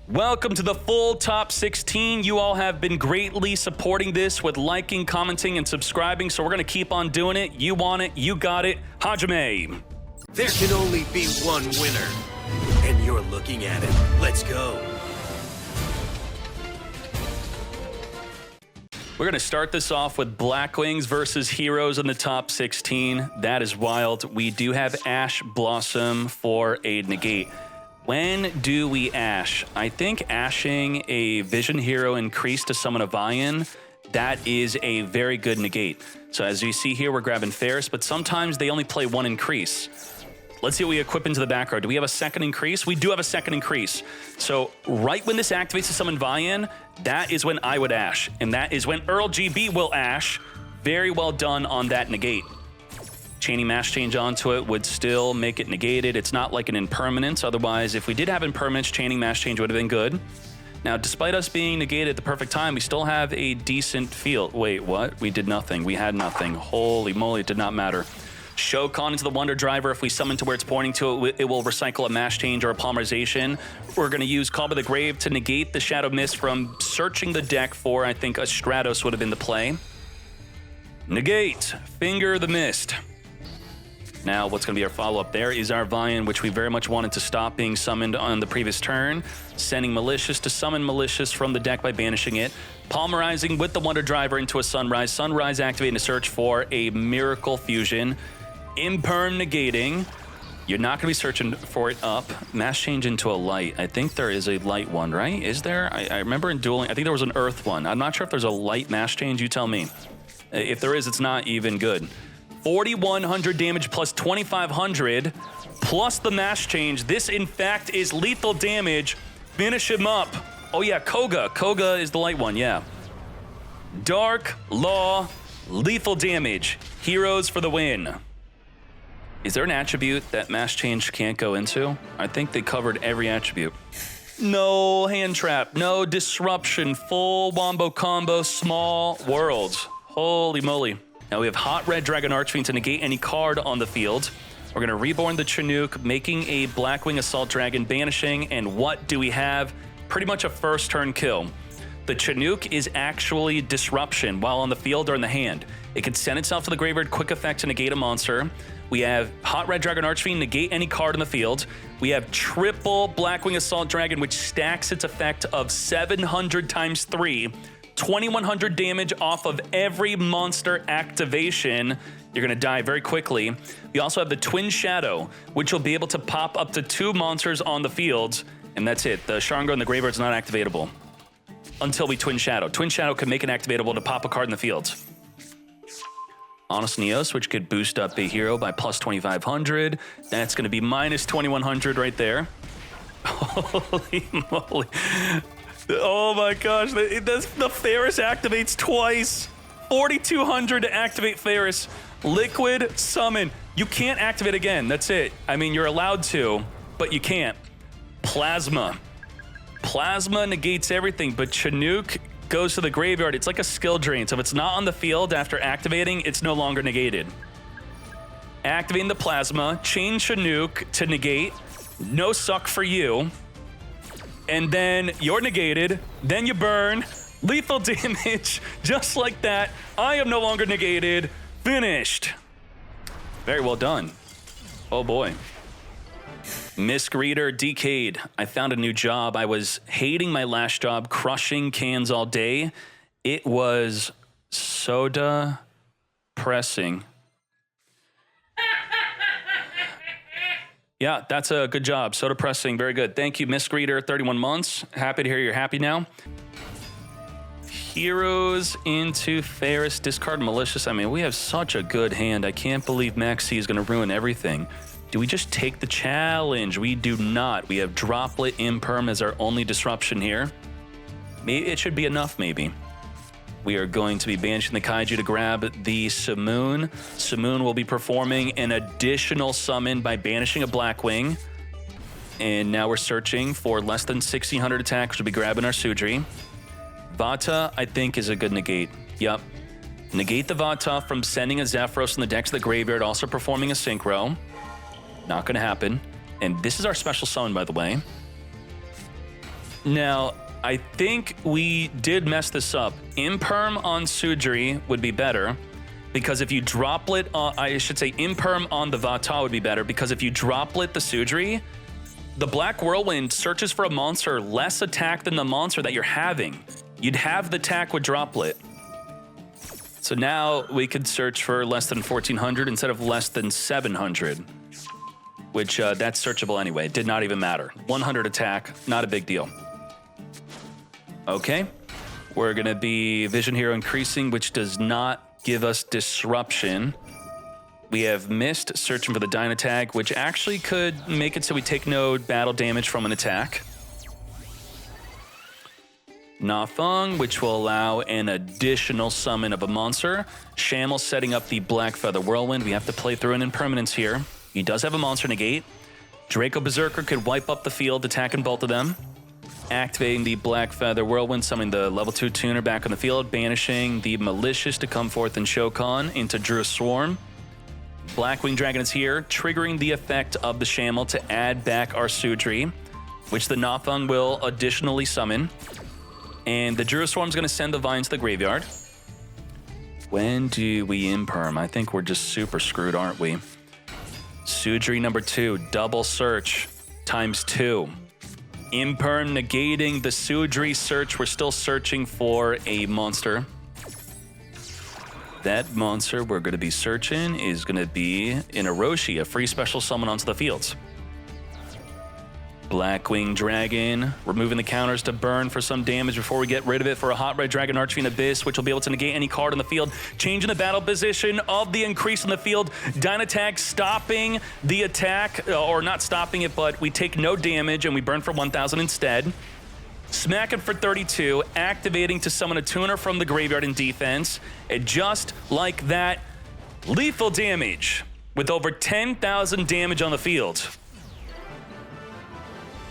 Welcome to the full top 16. You all have been greatly supporting this with liking, commenting, and subscribing, so we're going to keep on doing it. You want it, you got it. Hajime. There can only be one winner, and you're looking at it. Let's go. We're going to start this off with Blackwings versus Heroes in the top 16. That is wild. We do have Ash Blossom for a negate. When do we Ash? I think ashing a Vision Hero increase to summon a Vian, that is a very good negate. So as you see here, we're grabbing Ferris, but sometimes they only play one increase. Let's see what we equip into the back row. Do we have a second increase? We do have a second increase. So right when this activates to summon Vian, that is when I would Ash. And that is when Earl GB will Ash. Very well done on that negate. Chaining Mash Change onto it would still make it negated. It's not like an impermanence. Otherwise, if we did have impermanence, Chaining Mash Change would have been good. Now, despite us being negated at the perfect time, we still have a decent field. Wait, what? We did nothing. We had nothing. Holy moly, it did not matter. Shokan into the Wonder Driver. If we summon to where it's pointing to, it will recycle a Mash Change or a Polymerization. We're going to use Call by the Grave to negate the Shadow Mist from searching the deck for, I think, a Stratos would have been the play. Negate. Finger the Mist. Now, what's going to be our follow-up there is our Vian, which we very much wanted to stop being summoned on the previous turn. Sending Malicious to summon Malicious from the deck by banishing it. Polymerizing with the Wonder Driver into a Sunrise. Sunrise activating to search for a Miracle Fusion. Imperm negating. You're not going to be searching for it up. Mash Change into a Light. I think there is a Light one, right? Is there? I remember in dueling, I think there was an Earth one. I'm not sure if there's a Light Mash Change. You tell me. If there is, it's not even good. 4,100 damage plus 2,500 plus the Mash Change. This, in fact, is lethal damage. Finish him up. Oh, yeah, Koga. Koga is the light one, yeah. Dark, Law, lethal damage. Heroes for the win. Is there an attribute that Mash Change can't go into? I think they covered every attribute. No hand trap, no disruption, full wombo combo, small worlds. Holy moly. Now we have Hot Red Dragon Archfiend to negate any card on the field. We're going to Reborn the Chinook, making a Blackwing Assault Dragon, banishing, and what do we have? Pretty much a first turn kill. The Chinook is actually Disruption while on the field or in the hand. It can send itself to the graveyard, quick effect to negate a monster. We have Hot Red Dragon Archfiend, negate any card in the field. We have triple Blackwing Assault Dragon, which stacks its effect of 700 times 3. 2,100 damage off of every monster activation. You're going to die very quickly. We also have the Twin Shadow, which will be able to pop up to 2 monsters on the field, and that's it. The Sharingan in the graveyard is not activatable until we Twin Shadow. Twin Shadow can make it activatable to pop a card in the field. Honest Neos, which could boost up a hero by plus 2,500. That's going to be minus 2,100 right there. Holy moly. Oh my gosh, the Ferris activates twice. 4,200 to activate Ferris. Liquid Summon. You can't activate again, that's it. I mean, you're allowed to, but you can't. Plasma. Plasma negates everything, but Chinook goes to the graveyard. It's like a skill drain, so if it's not on the field after activating, it's no longer negated. Activating the Plasma, chain Chinook to negate. No suck for you. And then you're negated, then you burn, lethal damage, just like that. I am no longer negated, finished. Very well done. Oh boy. Misc Reader, Decade. I found a new job. I was hating my last job, crushing cans all day. It was soda pressing. Yeah, that's a good job. Soda pressing, very good. Thank you, Misc Reader, 31 months. Happy to hear you're happy now. Heroes into Ferris, discard Malicious. I mean, we have such a good hand. I can't believe Maxi is going to ruin everything. Do we just take the challenge? We do not. We have Droplet Imperm as our only disruption here. Maybe it should be enough, maybe. We are going to be banishing the Kaiju to grab the Simoon. Simoon will be performing an additional summon by banishing a Blackwing. And now we're searching for less than 1,600 attack, which will be grabbing our Sudri. Vata, I think, is a good negate. Yep. Negate the Vata from sending a Zephyros from the deck to the graveyard, also performing a Synchro. Not going to happen. And this is our special summon, by the way. Now, I think we did mess this up. Imperm on Sudri would be better, because if you droplet, I should say Imperm on the Vata would be better, because if you droplet the Sudri, the Black Whirlwind searches for a monster less attack than the monster that you're having. You'd have the attack with droplet. So now we could search for less than 1400 instead of less than 700, which that's searchable anyway. It did not even matter. 100 attack, not a big deal. Okay, we're gonna be Vision Hero increasing, which does not give us disruption. We have missed searching for the Dynatag, which actually could make it so we take no battle damage from an attack. Nathong, which will allow an additional summon of a monster. Shamel setting up the Black Feather Whirlwind. We have to play through an impermanence here. He does have a monster negate. Draco Berserker could wipe up the field, attacking both of them. Activating the Black Feather Whirlwind, summoning the level 2 tuner back on the field, banishing the Malicious to come forth and Shokan into Druid Swarm. Blackwing Dragon is here, triggering the effect of the Shamel to add back our Sudri, which the Nathong will additionally summon. And the Druid Swarm is going to send the Vines to the graveyard. When do we imperm? I think we're just super screwed, aren't we? Sudri number 2, double search, ×2. Imperm negating the Sudri search. We're still searching for a monster. That monster we're going to be searching is going to be an Orochi, a free special summon onto the fields. Blackwing Dragon, removing the counters to burn for some damage before we get rid of it for a Hot Red Dragon Archfiend Abyss, which will be able to negate any card on the field, changing the battle position of the increase in the field. Dynatag stopping the attack, or not stopping it, but we take no damage and we burn for 1,000 instead. Smacking for 32, activating to summon a tuner from the graveyard in defense, and just like that, lethal damage with over 10,000 damage on the field.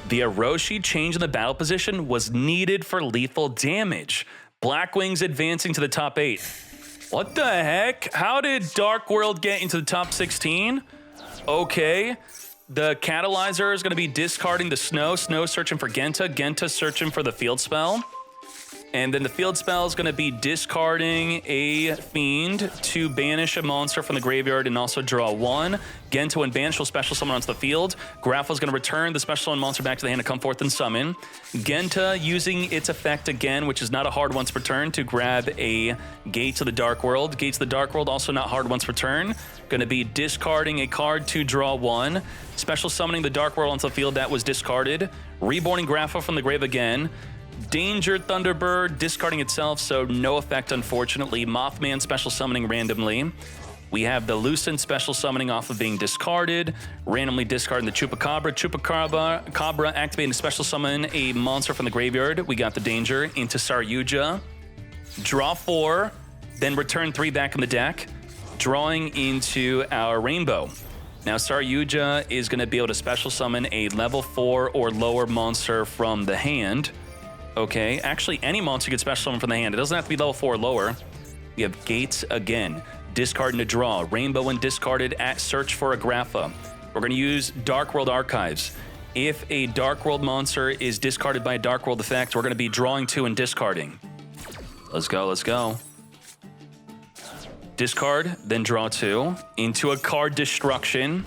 The Orochi change in the battle position was needed for lethal damage. Blackwing's advancing to the top 8. What the heck? How did Dark World get into the top 16? Okay. The Catalyzer is going to be discarding the Snow. Snow searching for Genta. Genta searching for the Field Spell. And then the Field Spell is going to be discarding a Fiend to banish a monster from the graveyard and also draw 1. Genta, when banished, will special summon onto the field. Grapple is going to return the special summon monster back to the hand to come forth and summon. Genta using its effect again, which is not a hard once per turn, to grab a Gates of the Dark World. Gates of the Dark World, also not hard once per turn. Going to be discarding a card to draw 1. Special summoning the Dark World onto the field that was discarded. Reborning Grapple from the grave again. Danger Thunderbird discarding itself, so no effect, unfortunately. Mothman special summoning randomly. We have the Lucent special summoning off of being discarded, randomly discarding the Chupacabra. Chupacabra activating to special summon a monster from the graveyard. We got the Danger into Saryuja. Draw 4, then return 3 back in the deck, drawing into our Rainbow. Now Saryuja is going to be able to special summon a level 4 or lower monster from the hand. Okay, actually any monster gets special summon from the hand. It doesn't have to be level 4 or lower. We have Gates again. Discarding to draw. Rainbow when discarded at search for a Grapha. We're going to use Dark World Archives. If a Dark World monster is discarded by a Dark World effect, we're going to be drawing 2 and discarding. Let's go, let's go. Discard, then draw 2. Into a card destruction.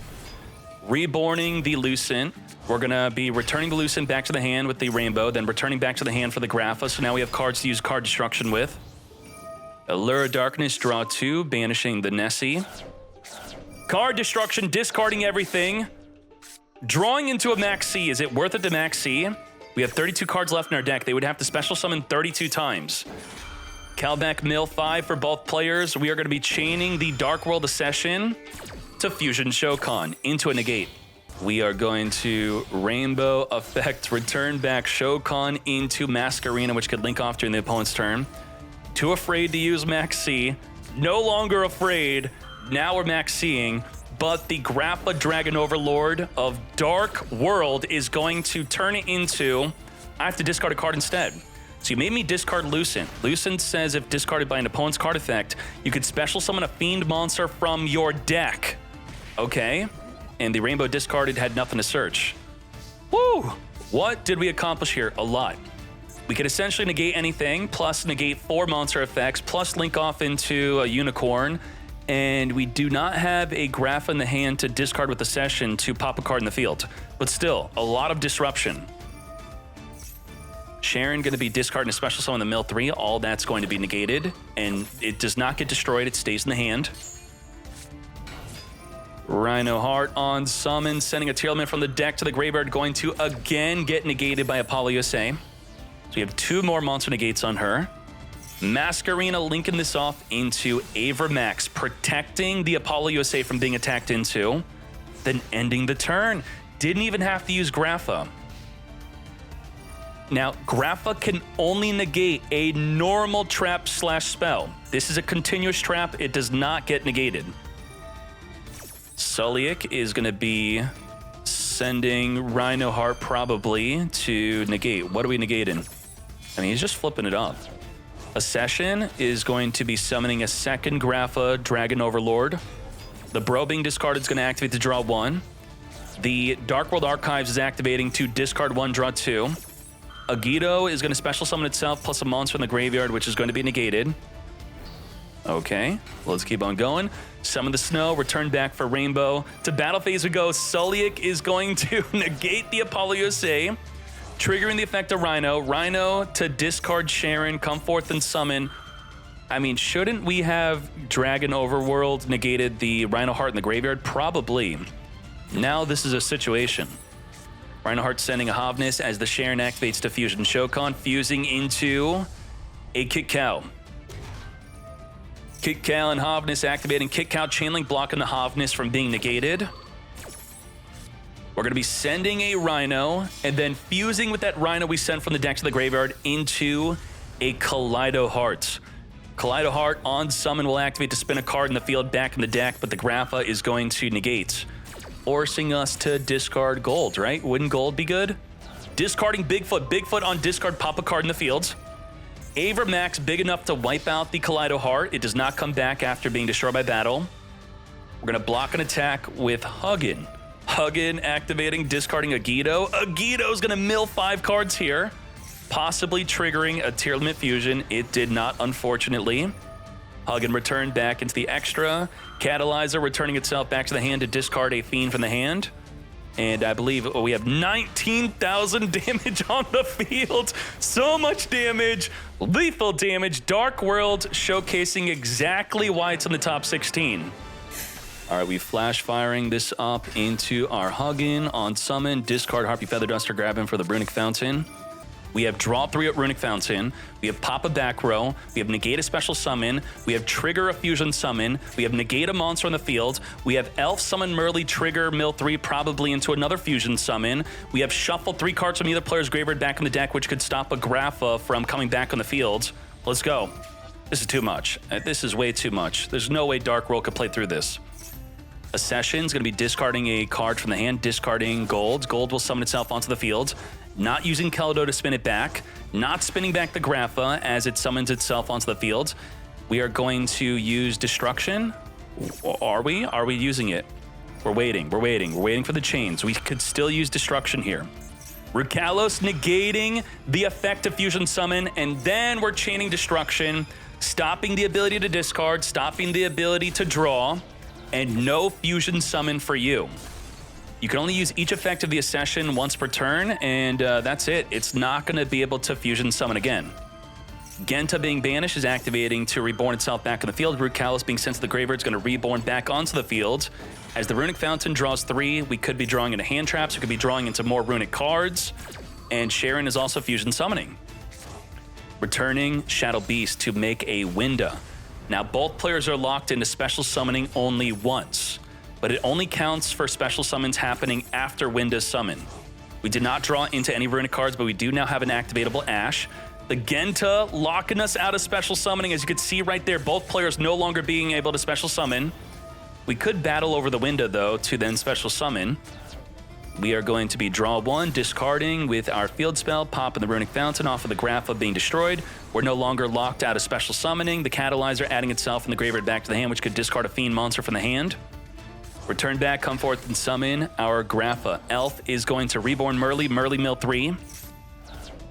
Reborning the Lucent. We're going to be returning the Lucent back to the hand with the Rainbow, then returning back to the hand for the Grapha. So now we have cards to use card destruction with. Allure of Darkness, draw 2, banishing the Nessie. Card destruction, discarding everything. Drawing into a Max C. Is it worth it to Max C? We have 32 cards left in our deck. They would have to special summon 32 times. Kalbak Mill 5 for both players. We are going to be chaining the Dark World Accession to Fusion Shokan into a negate. We are going to Rainbow effect, return back Shokan into Masquerena, which could link off during the opponent's turn. Too afraid to use Max C. No longer afraid. Now we're Max C'ing. But the Grappa Dragon Overlord of Dark World is going to turn it into... I have to discard a card instead. So you made me discard Lucent. Lucent says if discarded by an opponent's card effect, you could special summon a Fiend monster from your deck. Okay. And the Rainbow discarded had nothing to search. Woo! What did we accomplish here? A lot. We could essentially negate anything, plus negate 4 monster effects, plus link off into a unicorn, and we do not have a graph in the hand to discard with the session to pop a card in the field. But still, a lot of disruption. Sharon going to be discarding a special summon in the mill 3. All that's going to be negated, and it does not get destroyed. It stays in the hand. Rhino Heart on summon, sending a tier element from the deck to the graveyard, going to again get negated by Apollousa. So we have 2 more monster negates on her. Masquerena linking this off into Avermax, protecting the Apollousa from being attacked into, then ending the turn. Didn't even have to use Grapha. Now, Grapha can only negate a normal trap / spell. This is a continuous trap. It does not get negated. Sulliek is going to be sending Rhino Heart probably to negate. What are we negating? I mean, he's just flipping it up. Accession is going to be summoning a second Grapha Dragon Overlord. The Bro being discarded is going to activate to draw 1. The Dark World Archives is activating to discard 1, draw 2. Agido is going to special summon itself plus a monster in the graveyard, which is going to be negated. Okay, let's keep on going. Summon the Snow, return back for Rainbow. To battle phase we go. Sulliek is going to negate the Apollousa, triggering the effect of Rhino. Rhino to discard Sharon, come forth and summon. I mean, shouldn't we have Dragon Overworld negated the Rhino Heart in the graveyard? Probably. Now this is a situation. Rhino Heart sending a Havnis as the Sharon activates to Fusion Shokan, fusing into a Kit Cow. Kit Cow and Havnis activating. Kit Cow Chainlink blocking the Havnis from being negated. We're going to be sending a Rhino and then fusing with that Rhino we sent from the deck to the graveyard into a Kaleido Heart. Kaleido Heart on summon will activate to spin a card in the field back in the deck, but the Grapha is going to negate, forcing us to discard gold, right? Wouldn't gold be good? Discarding Bigfoot. Bigfoot on discard, pop a card in the field. Avermax big enough to wipe out the Kaleido Heart. It does not come back after being destroyed by battle. We're going to block an attack with Huggin. Huggin activating, discarding Agido. Agido's going to mill 5 cards here, possibly triggering a tier limit fusion. It did not, unfortunately. Huggin returned back into the extra. Catalyzer returning itself back to the hand to discard a Fiend from the hand. And I believe we have 19,000 damage on the field. So much damage, lethal damage. Dark World showcasing exactly why it's in the top 16. All right, we flash firing this up into our Huggin on summon. Discard Harpy Feather Duster, grab him for the Runic Fountain. We have draw 3 at Runic Fountain. We have pop a back row. We have negate a special summon. We have trigger a fusion summon. We have negate a monster on the field. We have elf summon Merly, trigger mill 3 probably into another fusion summon. We have shuffle 3 cards from either player's graveyard back in the deck, which could stop a Grapha from coming back on the field. Let's go. This is too much. This is way too much. There's no way Dark World could play through this. Accession's going to be discarding a card from the hand, discarding gold. Gold will summon itself onto the field. Not using Keldo to spin it back. Not spinning back the Grapha as it summons itself onto the field. We are going to use Destruction. Are we? Are we using it? We're waiting. We're waiting. We're waiting for the chains. We could still use Destruction here. Rukalos negating the effect of Fusion Summon, and then we're chaining Destruction, stopping the ability to discard, stopping the ability to draw, and no Fusion Summon for you. You can only use each effect of the Accession once per turn, and that's it. It's not going to be able to Fusion Summon again. Genta being banished is activating to reborn itself back in the field. Rukalos being sent to the graveyard is going to reborn back onto the field. As the Runic Fountain draws 3, we could be drawing into hand traps. We could be drawing into more Runic cards. And Sharon is also Fusion Summoning. Returning Shadow Beast to make a Winda. Now, both players are locked into special summoning only once, but it only counts for special summons happening after Winda's summon. We did not draw into any Runic cards, but we do now have an activatable Ash. The Genta locking us out of special summoning. As you can see right there, both players no longer being able to special summon. We could battle over the Winda, though, to then special summon. We are going to be draw 1, discarding with our field spell, popping the Runic Fountain off of the Grapha being destroyed. We're no longer locked out of special summoning. The Catalyzer adding itself in the graveyard back to the hand, which could discard a Fiend monster from the hand. Return back, come forth and summon our Grapha. Elf is going to reborn Merly. Merly mill 3.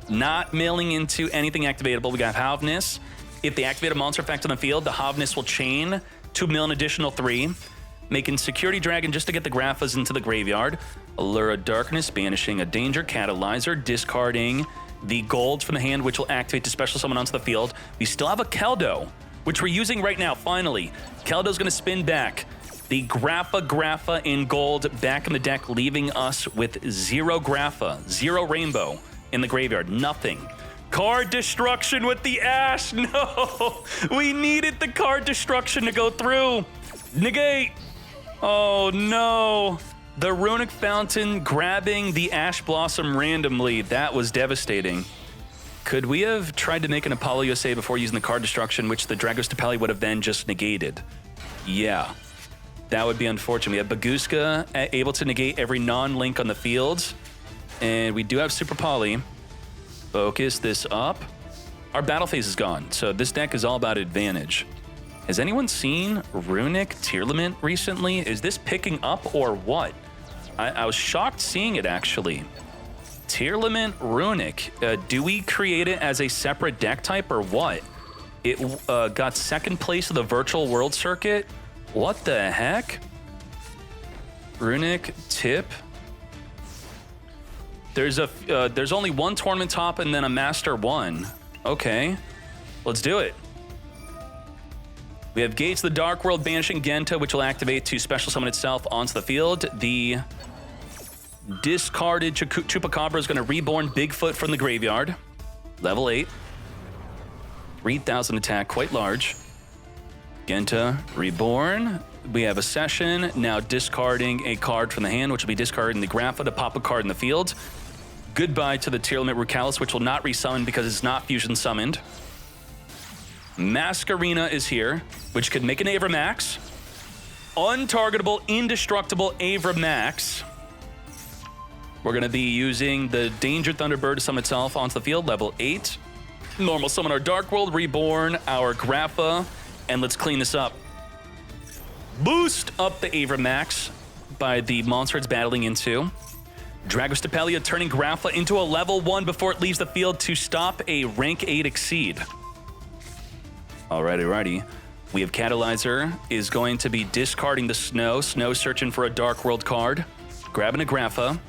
Not milling into anything activatable. We got Havness. If they activate a monster effect on the field, the Havness will chain to mill an additional 3. Making Security Dragon just to get the Graphas into the graveyard. Allure of Darkness, banishing a Danger Catalyzer, discarding the gold from the hand, which will activate to special summon onto the field. We still have a Keldo, which we're using right now, finally. Keldo's going to spin back. The Grapha in gold back in the deck, leaving us with 0 Grapha, 0 Rainbow in the graveyard, nothing. Card destruction with the Ash, no! We needed the card destruction to go through. Negate! Oh no! The Runic Fountain grabbing the Ash Blossom randomly, that was devastating. Could we have tried to make an Apollo USA before using the card destruction, which the Dragos Tapali would have then just negated? Yeah. That would be unfortunate. We have Baguska able to negate every non-link on the field. And we do have Super Poly. Focus this up. Our battle phase is gone, so this deck is all about advantage. Has anyone seen Runic Tearlament recently? Is this picking up or what? I was shocked seeing it, actually. Tearlament Runic. Do we create it as a separate deck type or what? It got second place of the Virtual World Circuit. What the heck? Runic Tip. There's only one tournament top and then a Master 1. Okay, let's do it. We have Gates the Dark World banishing Genta, which will activate to special summon itself onto the field. The discarded Chupacabra is going to reborn Bigfoot from the graveyard. Level 8. 3,000 attack, quite large. Genta reborn. We have a Session, now discarding a card from the hand, which will be discarding the Grapha to pop a card in the field. Goodbye to the Tearlament Rucalis, which will not resummon because it's not fusion summoned. Masquerena is here, which could make an Avra Max. Untargetable, indestructible Avra Max. We're going to be using the Danger Thunderbird to summon itself onto the field, level 8. Normal summon our Dark World, reborn our Grapha, and let's clean this up. Boost up the Avra Max by the monster it's battling into. Dragos Tapali turning Grapha into a level 1 before it leaves the field to stop a rank 8 exceed. Alrighty. We have Catalyzer is going to be discarding the Snow. Snow searching for a Dark World card. Grabbing a Grapha.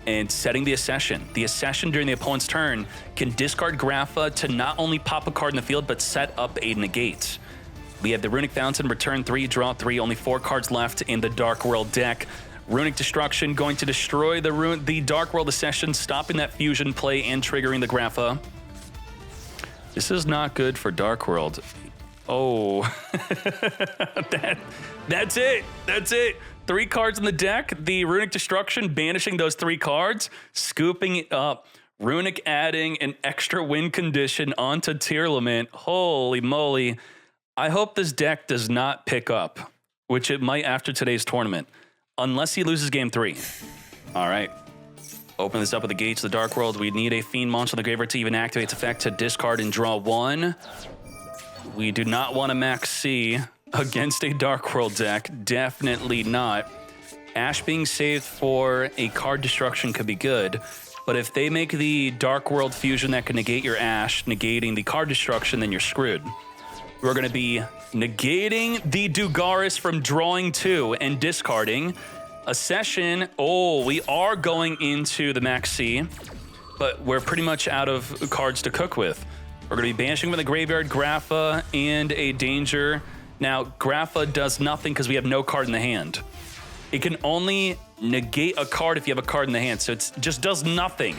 And setting the Accession. The Accession during the opponent's turn can discard Grapha to not only pop a card in the field, but set up a negate. We have the Runic Fountain, return 3, draw 3, only 4 cards left in the Dark World deck. Runic Destruction going to destroy the Dark World Accession, stopping that fusion play and triggering the Grapha. This is not good for Dark World. Oh, that's it. 3 cards in the deck. The Runic Destruction banishing those 3 cards, scooping it up. Runic adding an extra win condition onto Tearlament. Holy moly. I hope this deck does not pick up, which it might after today's tournament, unless he loses game 3. All right. Open this up with the Gates of the Dark World. We need a Fiend monster in the graveyard to even activate its effect to discard and draw 1. We do not want a Max C against a Dark World deck. Definitely not. Ash being saved for a card destruction could be good, but if they make the Dark World fusion that can negate your Ash, negating the card destruction, then you're screwed. We're going to be negating the Dugaris from drawing 2 and discarding. A Session, we are going into the Max C, but we're pretty much out of cards to cook with. We're going to be banishing from the graveyard Grapha and a Danger. Now, Grapha does nothing because we have no card in the hand. It can only negate a card if you have a card in the hand, so it just does nothing.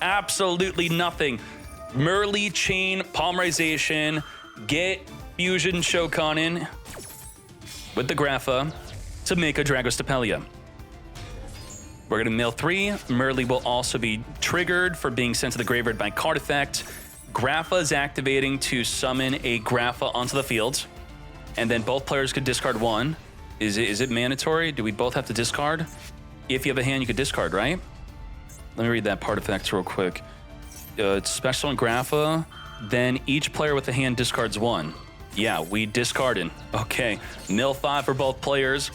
Absolutely nothing. Merly Chain, Polymerization, get Fusion Shokan in with the Grapha to make a Dragos Tapali. We're going to mill 3. Merly will also be triggered for being sent to the graveyard by card effect. Grapha is activating to summon a Grapha onto the field. And then both players could discard 1. Is it mandatory? Do we both have to discard? If you have a hand, you could discard, right? Let me read that part effect real quick. It's special on Grapha. Then each player with a hand discards 1. Yeah, we discarded. Okay, mill 5 for both players.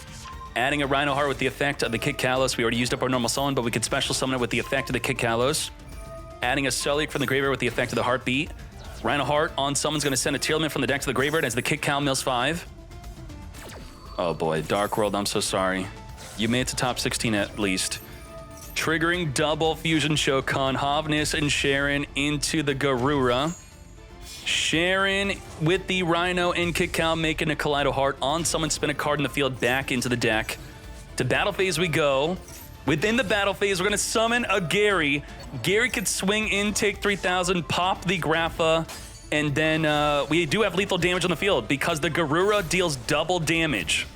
Adding a Rhino Heart with the effect of the Kit Kalos. We already used up our normal summon, but we could special summon it with the effect of the Kit Kalos. Adding a Celiac from the graveyard with the effect of the Heartbeat. Rhino Heart on summon's going to send a Tearlament from the deck to the graveyard as the Kit Cal mills 5. Oh boy, Dark World, I'm so sorry. You made it to top 16 at least. Triggering double Fusion Shokan, Havnis and Sharon into the Garura. Sharon with the Rhino and Kit Cal making a Kaleido Heart on summon, spin a card in the field back into the deck. To battle phase we go. Within the battle phase, we're going to summon a Gary. Gary could swing in, take 3,000, pop the Grapha, and then we do have lethal damage on the field because the Garura deals double damage.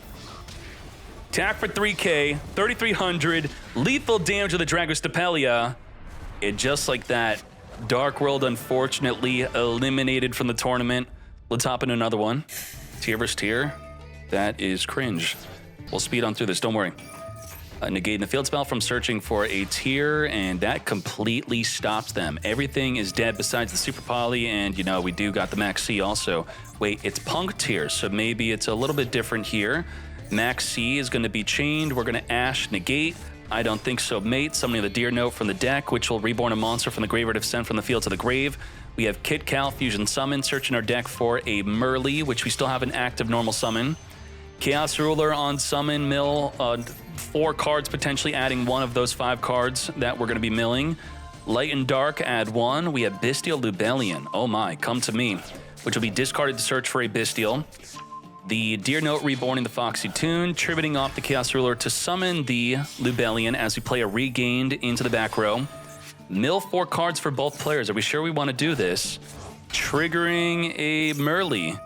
Attack for 3k, 3,300, lethal damage with the Dragostapelia. And just like that, Dark World unfortunately eliminated from the tournament. Let's hop in another one. Tier versus tier. That is cringe. We'll speed on through this, don't worry. Negating the field spell from searching for a tier, and that completely stops them. Everything is dead besides the Super Poly, and you know, we do got the Max C also. Wait, it's Punk tier, so maybe it's a little bit different here. Max C is going to be chained. We're going to Ash negate. I don't think so, mate. Summoning the Deer Note from the deck, which will reborn a monster from the graveyard if sent from the field to the grave. We have Kit Cal Fusion Summon, searching our deck for a Merly, which we still have an active normal summon. Chaos Ruler on summon, mill 4 cards, potentially adding one of those 5 cards that we're going to be milling. Light and Dark, add 1. We have Bestial Lubellion. Oh my, come to me. Which will be discarded to search for a Bestial. The Deer Note reborning the Foxy Tune, tributing off the Chaos Ruler to summon the Lubellion as we play a Regained into the back row. Mill 4 cards for both players. Are we sure we want to do this? Triggering a Merly.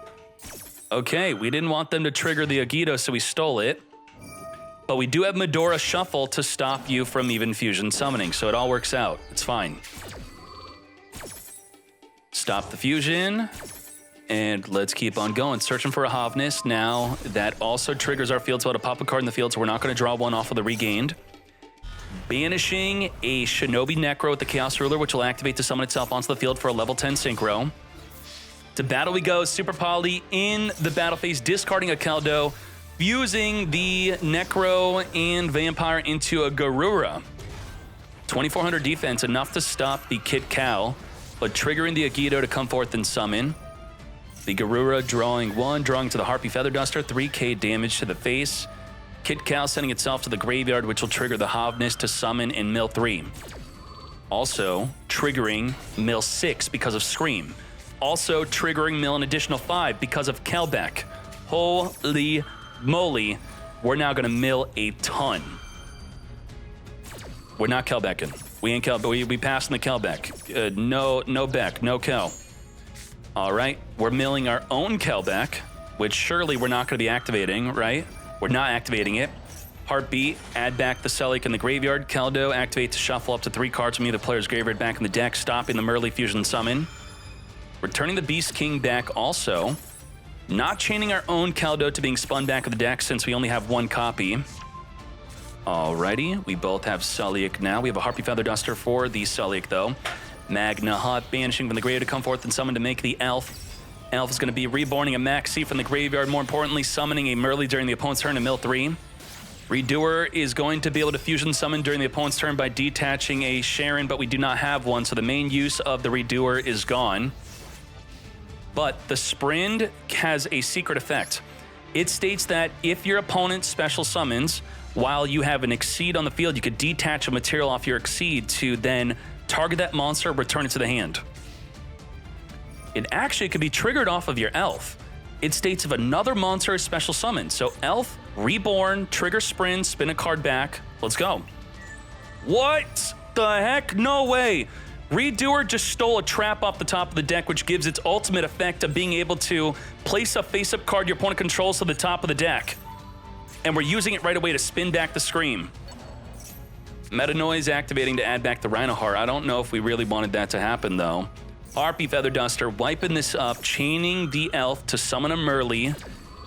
Okay, we didn't want them to trigger the Agido, so we stole it. But we do have Medora Shuffle to stop you from even fusion summoning, so it all works out. It's fine. Stop the fusion. And let's keep on going. Searching for a Havnis. Now, that also triggers our field spell to pop a card in the field, so we're not going to draw one off of the Regained. Banishing a Shinobi Necro with the Chaos Ruler, which will activate to summon itself onto the field for a level 10 Synchro. To battle we go. Super Poly in the battle phase, discarding a Keldo, fusing the Necro and Vampire into a Garura. 2,400 defense, enough to stop the Kit Cal, but triggering the Agido to come forth and summon. The Garura drawing 1, drawing to the Harpy Feather Duster, 3k damage to the face. Kit Cal sending itself to the graveyard, which will trigger the Havnis to summon in mill 3. Also triggering mill 6 because of Scream. Also triggering mill an additional 5 because of Kelbeck. Holy moly, we're now gonna mill a ton. We're not Kelbecking. We ain't Kelbeck, we passing the Kelbeck. No Beck, no Kel. All right, we're milling our own Kelbeck, which surely we're not going to be activating, right? We're not activating it. Heartbeat, add back the Celiac in the graveyard. Keldo, activate to shuffle up to 3 cards from either player's graveyard back in the deck, stopping the Merly Fusion Summon. Returning the Beast King back also. Not chaining our own Keldo to being spun back of the deck since we only have 1 copy. Alrighty, we both have Celiac now. We have a Harpy Feather Duster for the Celiac though. Magna Hut banishing from the graveyard to come forth and summon to make the Elf. Elf is going to be reborning a Maxi from the graveyard, more importantly summoning a Merly during the opponent's turn to mill 3. Redoer is going to be able to fusion summon during the opponent's turn by detaching a Sharon, but we do not have one, so the main use of the Redoer is gone. But the Sprind has a secret effect. It states that if your opponent special summons, while you have an Exceed on the field, you could detach a material off your Exceed to then target that monster, return it to the hand. It actually could be triggered off of your Elf. It states if another monster is special summoned. So Elf, Reborn, trigger Sprint, spin a card back. Let's go. What the heck? No way. Redoer just stole a trap off the top of the deck, which gives its ultimate effect of being able to place a face-up card your opponent controls to the top of the deck. And we're using it right away to spin back the Scream. Meta Noise activating to add back the Rhino Heart. I don't know if we really wanted that to happen, though. Harpy Feather Duster wiping this up, chaining the Elf to summon a Merly,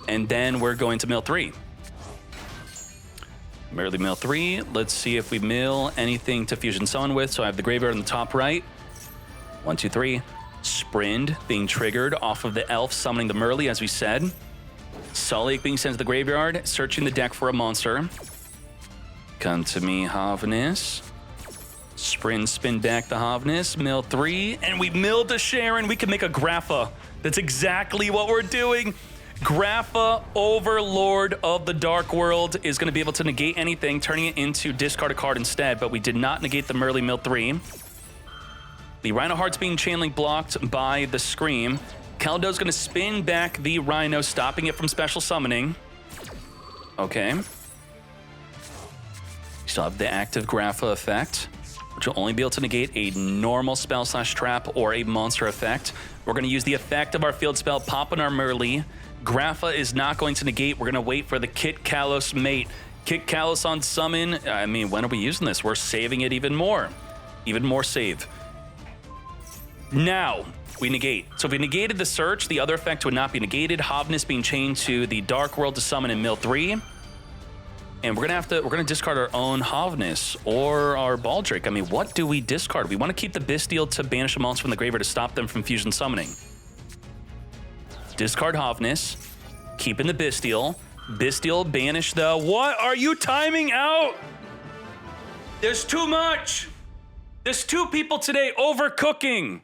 and then we're going to mill 3. Merely mill 3. Let's see if we mill anything to fusion summon with. So I have the graveyard on the top right. 1, 2, 3. Sprind being triggered off of the Elf summoning the Merly, as we said. Sulliek being sent to the graveyard, searching the deck for a monster. Come to me, Havnis. Sprint, spin back the Havnis, mill 3, and we milled a Sharon. We can make a Grapha. That's exactly what we're doing. Grapha, Overlord of the Dark World, is going to be able to negate anything, turning it into discard a card instead, but we did not negate the Merly mill 3. The Rhino Heart's being chain link blocked by the Scream. Keldo's going to spin back the Rhino, stopping it from special summoning. Okay. We still have the active Grapha effect, which will only be able to negate a normal spell/trap or a monster effect. We're going to use the effect of our field spell, pop in our Merly. Grapha is not going to negate. We're going to wait for the Kit Kalos mate. Kit Kalos on summon. I mean, when are we using this? We're saving it even more. Even more save. Now, we negate. So if we negated the search, the other effect would not be negated. Havnis being chained to the Dark World to summon in mill 3. And we're gonna discard our own Havnis or our Baldric. I mean, what do we discard? We want to keep the Bestial to banish a monster from the graveyard to stop them from fusion summoning. Discard Havnis, keep in the Bestial. Bestial, banish the... What are you timing out? There's too much. There's 2 people today overcooking.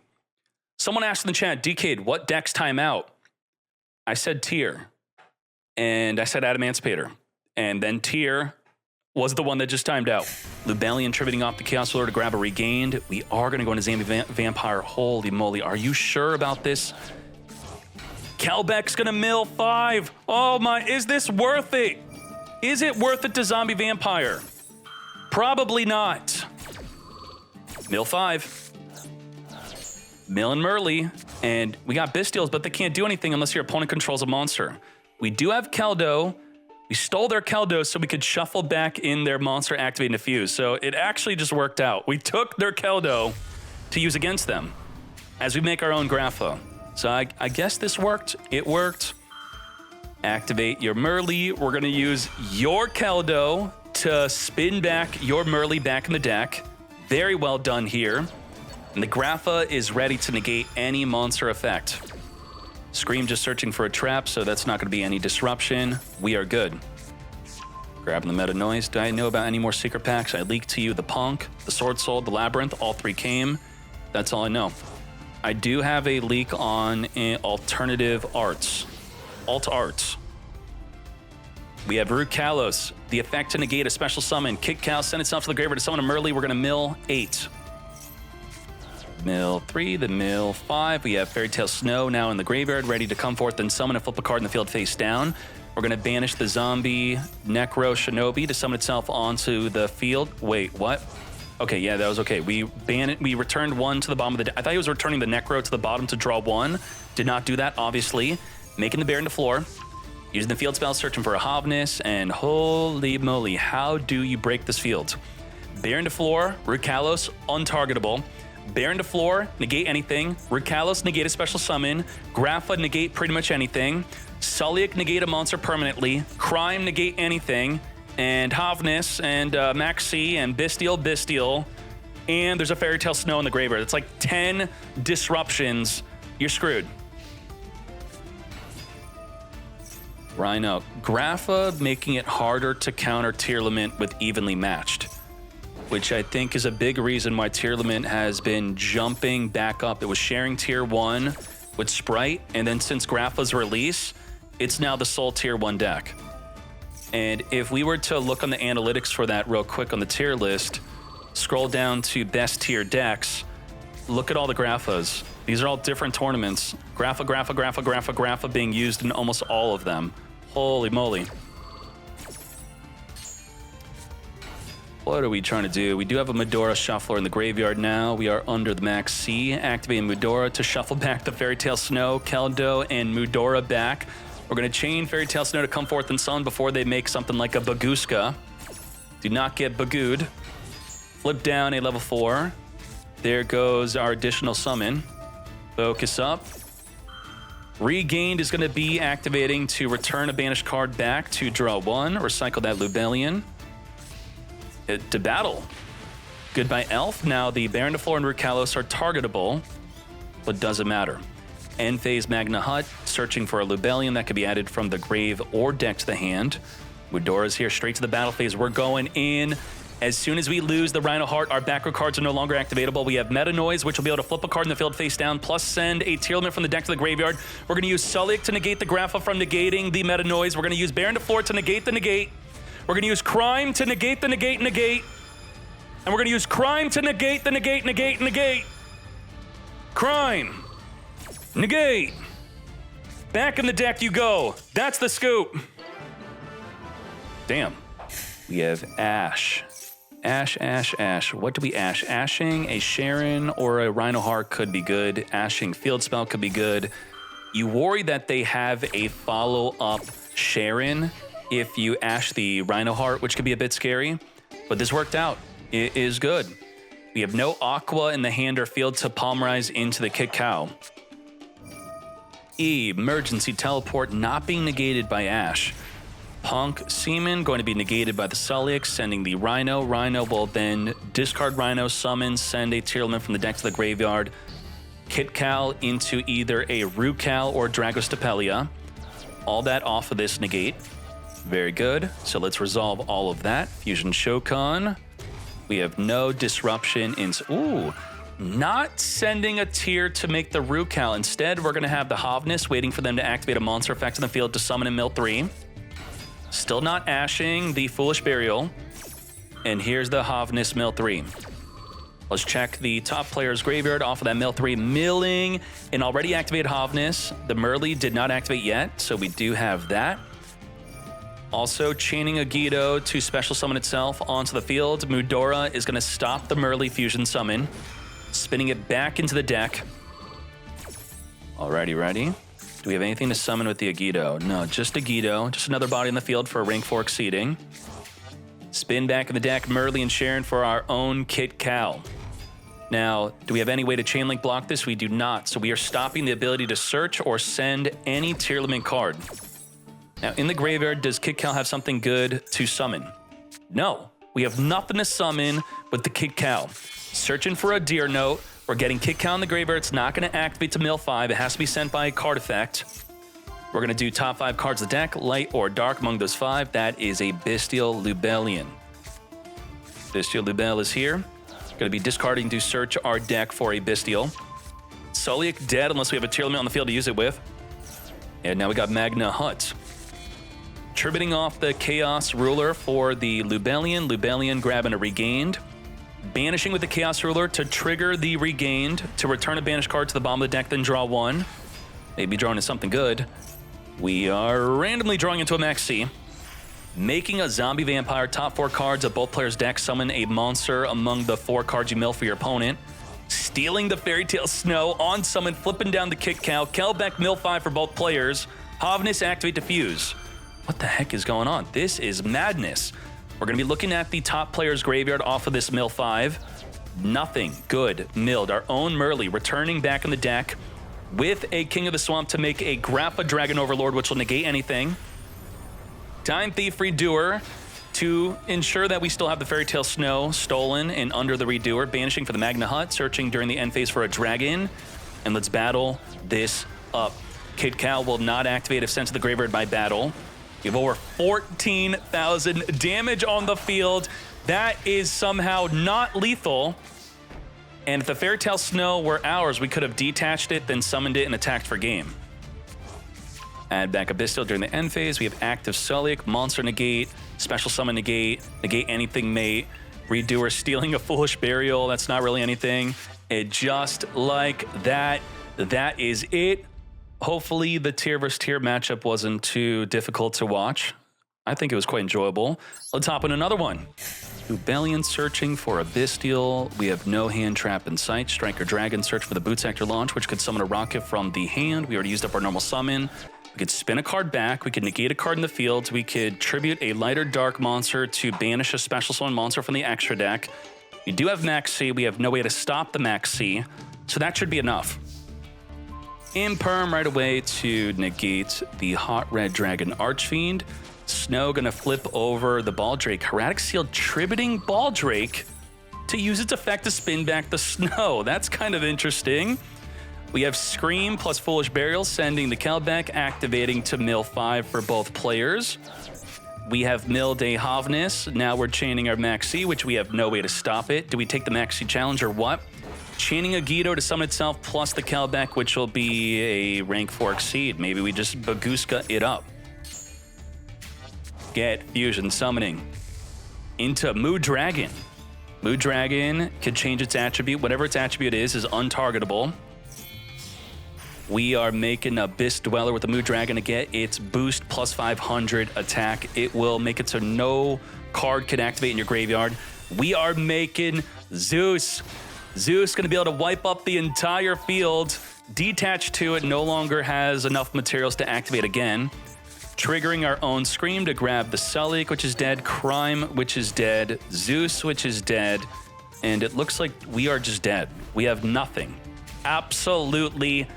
Someone asked in the chat, Decade, what decks time out? I said Tier. And I said Adamancipator. And then Tier was the one that just timed out. Lubellion tributing off the Chaos Lord to grab a Regained. We are going to go into Zombie Vampire. Holy moly, are you sure about this? Kelbeck's going to mill 5. Oh my, is this worth it? Is it worth it to Zombie Vampire? Probably not. Mill 5. Mill and Merly. And we got Bestials, but they can't do anything unless your opponent controls a monster. We do have Keldo. We stole their Keldo so we could shuffle back in their monster activating Diffuse. So it actually just worked out. We took their Keldo to use against them as we make our own Grapha. So I guess this worked. It worked. Activate your Merly. We're going to use your Keldo to spin back your Merly back in the deck. Very well done here. And the Grapha is ready to negate any monster effect. Scream just searching for a trap, so that's not going to be any disruption. We are good. Grabbing the Meta Noise. Do I know about any more secret packs? I leaked to you the Punk, the Sword Soul, the Labyrinth. All 3 came. That's all I know. I do have a leak on alternative arts. Alt arts. We have Root Kalos. The effect to negate a special summon. Kit Kalos, send itself to the graveyard to summon a Merly. We're going to mill 8. Mill 3, the mill 5. We have Fairy Tale Snow now in the graveyard, ready to come forth and summon and flip a card in the field face down. We're going to banish the zombie Necro Shinobi to summon itself onto the field. Wait, what? Okay, yeah, that was okay. We returned 1 to the bottom of the deck. I thought he was returning the Necro to the bottom to draw 1. Did not do that, obviously. Making the Baron to floor. Using the field spell, searching for a Havnis, and holy moly, how do you break this field? Baron to floor, Root Kalos, untargetable. Baron to floor, negate anything. Root Kalos, negate a special summon. Grapha, negate pretty much anything. Sulliek, negate a monster permanently. Crime, negate anything. And Havnis, and Maxi, and Bestial. And there's a Fairy Tale Snow in the graveyard. It's like 10 disruptions. You're screwed. Rhino. Grapha making it harder to counter Tearlament with evenly matched, which I think is a big reason why Tearlament has been jumping back up. It was sharing tier 1 with Sprite, and then since Grapha's release, it's now the sole tier 1 deck. And if we were to look on the analytics for that real quick on the tier list, scroll down to best tier decks, look at all the Graphas. These are all different tournaments. Grapha being used in almost all of them. Holy moly. What are we trying to do? We do have a Medora Shuffler in the graveyard now. We are under the Max C, activating Medora to shuffle back the Fairy Tale Snow, Keldo, and Medora back. We're going to chain Fairy Tale Snow to come forth and summon before they make something like a Baguska. Do not get bagooed. Flip down a level 4. There goes our additional summon. Focus up. Regained is going to be activating to return a banished card back to draw 1. Recycle that Lubellion. To battle. Goodbye Elf. Now the Baron de Flor and Root Kalos are targetable, but doesn't matter. End phase Magna Hut, searching for a Lubellion that could be added from the grave or deck to the hand. Mudora's here, straight to the battle phase. We're going in. As soon as we lose the Rhino Heart, our backrow cards are no longer activatable. We have Meta Noise, which will be able to flip a card in the field face down, plus send a tier limit from the deck to the graveyard. We're going to use Sulliek to negate the Grapha from negating the Meta Noise. We're going to use Baron de Floor to negate the negate. We're going to use Crime to negate the negate. And we're going to use Crime to negate the negate. Crime. Negate. Back in the deck you go. That's the scoop. Damn. We have Ash. Ash. What do we ash? Ashing a Sharon or a Rhino Heart could be good. Ashing Field Spell could be good. You worry that they have a follow-up Sharon if you ash the Rhino Heart, which could be a bit scary. But this worked out. It is good. We have no Aqua in the hand or field to Palmerize into the Kit Cow. Emergency Teleport not being negated by Ash. Punk Seaman going to be negated by the Sulliek, sending the Rhino. Rhino will then discard Rhino, summon, send a tier limit from the deck to the graveyard. Kit Cal into either a Rukal or Dragostapelia. All that off of this negate. Very good. So let's resolve all of that. Fusion Shokan. We have no disruption in... Ooh, not sending a tier to make the Rukal. Instead, we're going to have the Hovness waiting for them to activate a monster effect in the field to summon and mill 3. Still not ashing the Foolish Burial. And here's the Hovness mill 3. Let's check the top player's graveyard off of that mill 3. Milling an already activated Hovness. The Merly did not activate yet, so we do have that. Also, chaining Agido to special summon itself onto the field. Mudora is going to stop the Merly fusion summon, spinning it back into the deck. Alrighty, ready? Do we have anything to summon with the Agido? No, just Agido. Just another body in the field for a rank 4 exceeding. Spin back in the deck, Merly and Sharon for our own Kit Cal. Now, do we have any way to chain link block this? We do not, so we are stopping the ability to search or send any tier limit card. Now, in the graveyard, does Kit Cal have something good to summon? No, we have nothing to summon with the Kit Cal. Searching for a Deer Note. We're getting Kit Cal in the graveyard. It's not going to activate to mill 5. It has to be sent by a card effect. We're going to do top 5 cards of the deck, light or dark among those 5. That is a Bestial Lubellion. Bestial Lubel is here. Going to be discarding to search our deck for a Bestial. Sulliek dead unless we have a tier limit on the field to use it with. And now we got Magna Hut. Tributing off the Chaos Ruler for the Lubellion. Lubellion grabbing a Regained. Banishing with the Chaos Ruler to trigger the Regained, to return a banished card to the bottom of the deck, then draw 1. Maybe drawing into something good. We are randomly drawing into a Max C. Making a Zombie Vampire, top 4 cards of both players' decks, summon a monster among the 4 cards you mill for your opponent. Stealing the Fairy Tale Snow, on summon, flipping down the Kit Cal. Kelbeck mill 5 for both players. Hovness activate Diffuse. What the heck is going on? This is madness. We're going to be looking at the top player's graveyard off of this mill 5. Nothing good milled. Our own Merly returning back in the deck with a King of the Swamp to make a Grapha Dragon Overlord, which will negate anything. Time Thief Redoer to ensure that we still have the Fairy Tale Snow stolen and under the Redoer. Banishing for the Magna Hut, searching during the end phase for a dragon. And let's battle this up. Kit Cal will not activate if sent to the graveyard by battle. We have over 14,000 damage on the field. That is somehow not lethal. And if the Fairy Tale Snow were ours, we could have detached it, then summoned it and attacked for game. Add back a Bestial during the end phase. We have active Sulliek, Monster Negate, Special Summon Negate, Negate Anything Mate, Redoer stealing a Foolish Burial. That's not really anything. It just like that. That is it. Hopefully the tier versus tier matchup wasn't too difficult to watch. I think it was quite enjoyable. Let's hop in another one. Lubellion searching for a Bestial. We have no hand trap in sight. Striker Dragon search for the Boot Sector launch, which could summon a rocket from the hand. We already used up our normal summon. We could spin a card back. We could negate a card in the field. We could tribute a light or dark monster to banish a special summon monster from the extra deck. We do have Max C. We have no way to stop the Max C, so that should be enough. Imperm right away to negate the Hot Red Dragon Archfiend. Snow gonna flip over the Baldrake. Heretic Seal tributing Baldrake to use its effect to spin back the Snow. That's kind of interesting. We have Scream plus Foolish Burial, sending the Kelbeck, activating to mill 5 for both players. We have milled a Havnis. Now we're chaining our Maxi, which we have no way to stop it. Do we take the Maxi challenge or what? Chaining a Guido to summon itself plus the Kelbeck, which will be a rank 4 exceed. Maybe we just Baguska it up. Get Fusion Summoning into Mood Dragon. Mood Dragon can change its attribute. Whatever its attribute is untargetable. We are making Abyss Dweller with the Mood Dragon to get its boost plus 500 attack. It will make it so no card can activate in your graveyard. We are making Zeus. Zeus going to be able to wipe up the entire field. Detached to it, no longer has enough materials to activate again. Triggering our own Scream to grab the Sullik, which is dead, Crime, which is dead, Zeus, which is dead, and it looks like we are just dead. We have nothing. Absolutely